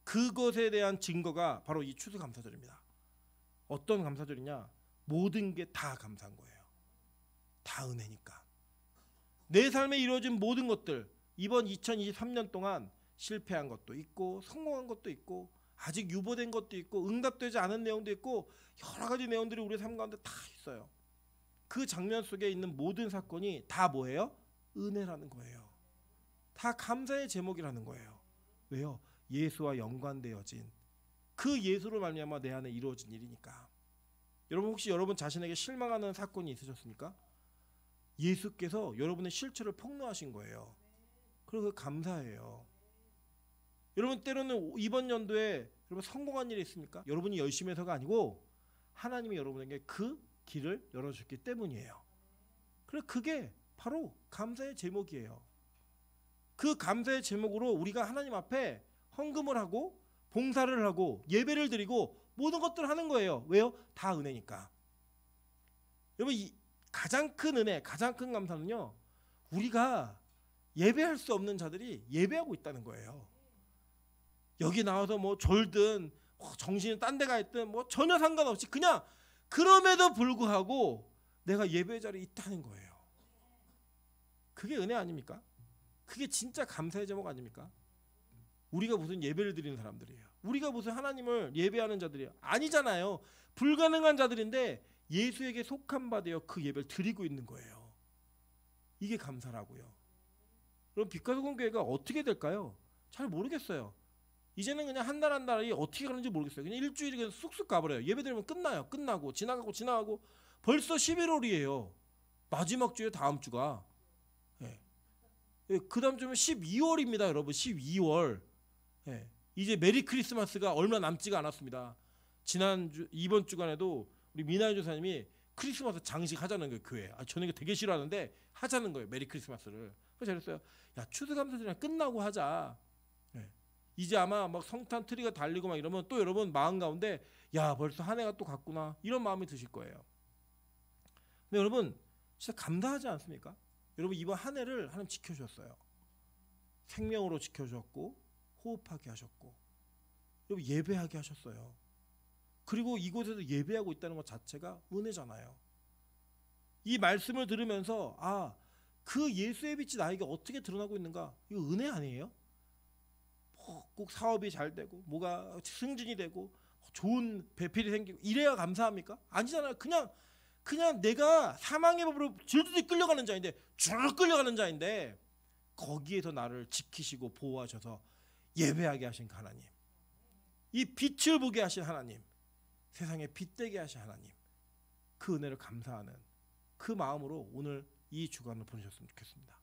그것에 대한 증거가 바로 이 추수감사절입니다. 어떤 감사절이냐? 모든 게 다 감사한 거예요. 다 은혜니까. 내 삶에 이루어진 모든 것들 이번 2023년 동안 실패한 것도 있고 성공한 것도 있고 아직 유보된 것도 있고 응답되지 않은 내용도 있고 여러 가지 내용들이 우리 삶 가운데 다 있어요. 그 장면 속에 있는 모든 사건이 다 뭐예요? 은혜라는 거예요. 다 감사의 제목이라는 거예요. 왜요? 예수와 연관되어진 그 예수로 말미암아 내 안에 이루어진 일이니까. 여러분 혹시 여러분 자신에게 실망하는 사건이 있으셨습니까? 예수께서 여러분의 실체를 폭로하신 거예요. 그리고 감사해요. 여러분 때로는 이번 연도에 여러분 성공한 일이 있습니까? 여러분이 열심히 해서가 아니고 하나님이 여러분에게 그 길을 열어주셨기 때문이에요. 그래서 그게 바로 감사의 제목이에요. 그 감사의 제목으로 우리가 하나님 앞에 헌금을 하고 봉사를 하고 예배를 드리고 모든 것들을 하는 거예요. 왜요? 다 은혜니까. 여러분 가장 큰 은혜, 가장 큰 감사는요. 우리가 예배할 수 없는 자들이 예배하고 있다는 거예요. 여기 나와서 뭐 졸든 정신이 딴 데 가 있든 뭐 전혀 상관없이 그냥 그럼에도 불구하고 내가 예배 자리에 있다는 거예요. 그게 은혜 아닙니까? 그게 진짜 감사의 제목 아닙니까? 우리가 무슨 예배를 드리는 사람들이에요. 우리가 무슨 하나님을 예배하는 자들이에요. 아니잖아요. 불가능한 자들인데 예수에게 속한 바 되어 그 예배를 드리고 있는 거예요. 이게 감사라고요. 그럼 빛과소금 교회가 어떻게 될까요? 잘 모르겠어요. 이제는 그냥 한 달 한 달이 어떻게 가는지 모르겠어요. 그냥 일주일이 그냥 쑥쑥 가버려요. 예배 드리면 끝나요. 끝나고 지나가고 벌써 11월이에요. 마지막 주에 다음 주가. 예. 그 다음 주면 12월입니다, 여러분. 12월. 예. 이제 메리 크리스마스가 얼마 남지가 않았습니다. 이번 주간에도 우리 미나이 조사님이 크리스마스 장식 하자는 거예요, 교회. 저는 이거 되게 싫어하는데 하자는 거예요, 메리 크리스마스를. 그래서 그랬어요. 야, 추수감사절이랑 끝나고 하자. 예. 이제 아마 막 성탄 트리가 달리고 막 이러면 또 여러분 마음 가운데 야, 벌써 한 해가 또 갔구나, 이런 마음이 드실 거예요. 근데 여러분 진짜 감사하지 않습니까? 여러분 이번 한 해를 하나님 지켜주셨어요. 생명으로 지켜주셨고 호흡하게 하셨고 여러분 예배하게 하셨어요. 그리고 이곳에서 예배하고 있다는 것 자체가 은혜잖아요. 이 말씀을 들으면서 그 예수의 빛이 나에게 어떻게 드러나고 있는가, 이거 은혜 아니에요? 꼭 사업이 잘 되고 뭐가 승진이 되고 좋은 배필이 생기고 이래야 감사합니까? 아니잖아요. 그냥 내가 사망의 법으로 질질 끌려가는 자인데, 쭉 끌려가는 자인데 거기에서 나를 지키시고 보호하셔서 예배하게 하신 그 하나님, 이 빛을 보게 하신 하나님, 세상에 빛되게 하신 하나님, 그 은혜를 감사하는 그 마음으로 오늘 이 주간을 보내셨으면 좋겠습니다.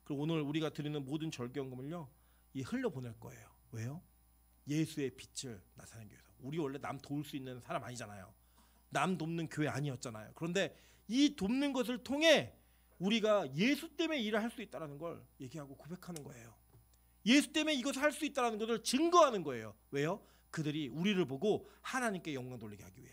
그리고 오늘 우리가 드리는 모든 절기연금을요, 이 흘려보낼 거예요. 왜요? 예수의 빛을 나타내기 위해서. 우리 원래 남 도울 수 있는 사람 아니잖아요. 남 돕는 교회 아니었잖아요. 그런데 이 돕는 것을 통해 우리가 예수 때문에 일을 할 수 있다는 걸 얘기하고 고백하는 거예요. 예수 때문에 이것을 할 수 있다는 것을 증거하는 거예요. 왜요? 그들이 우리를 보고 하나님께 영광 돌리게 하기 위해.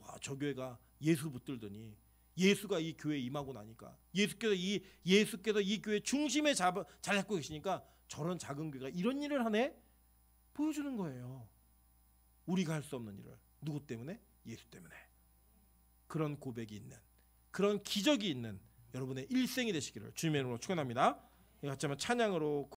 와, 저 교회가 예수 붙들더니 예수가 이 교회에 임하고 나니까 예수께서 이 교회 중심에 잘 잡고 계시니까 저런 작은 교회가 이런 일을 하네? 보여주는 거예요. 우리가 할 수 없는 일을. 누구 때문에? 예수 때문에. 그런 고백이 있는, 그런 기적이 있는 여러분의 일생이 되시기를 주님의 이름으로 축원합니다. 같이 한번 찬양으로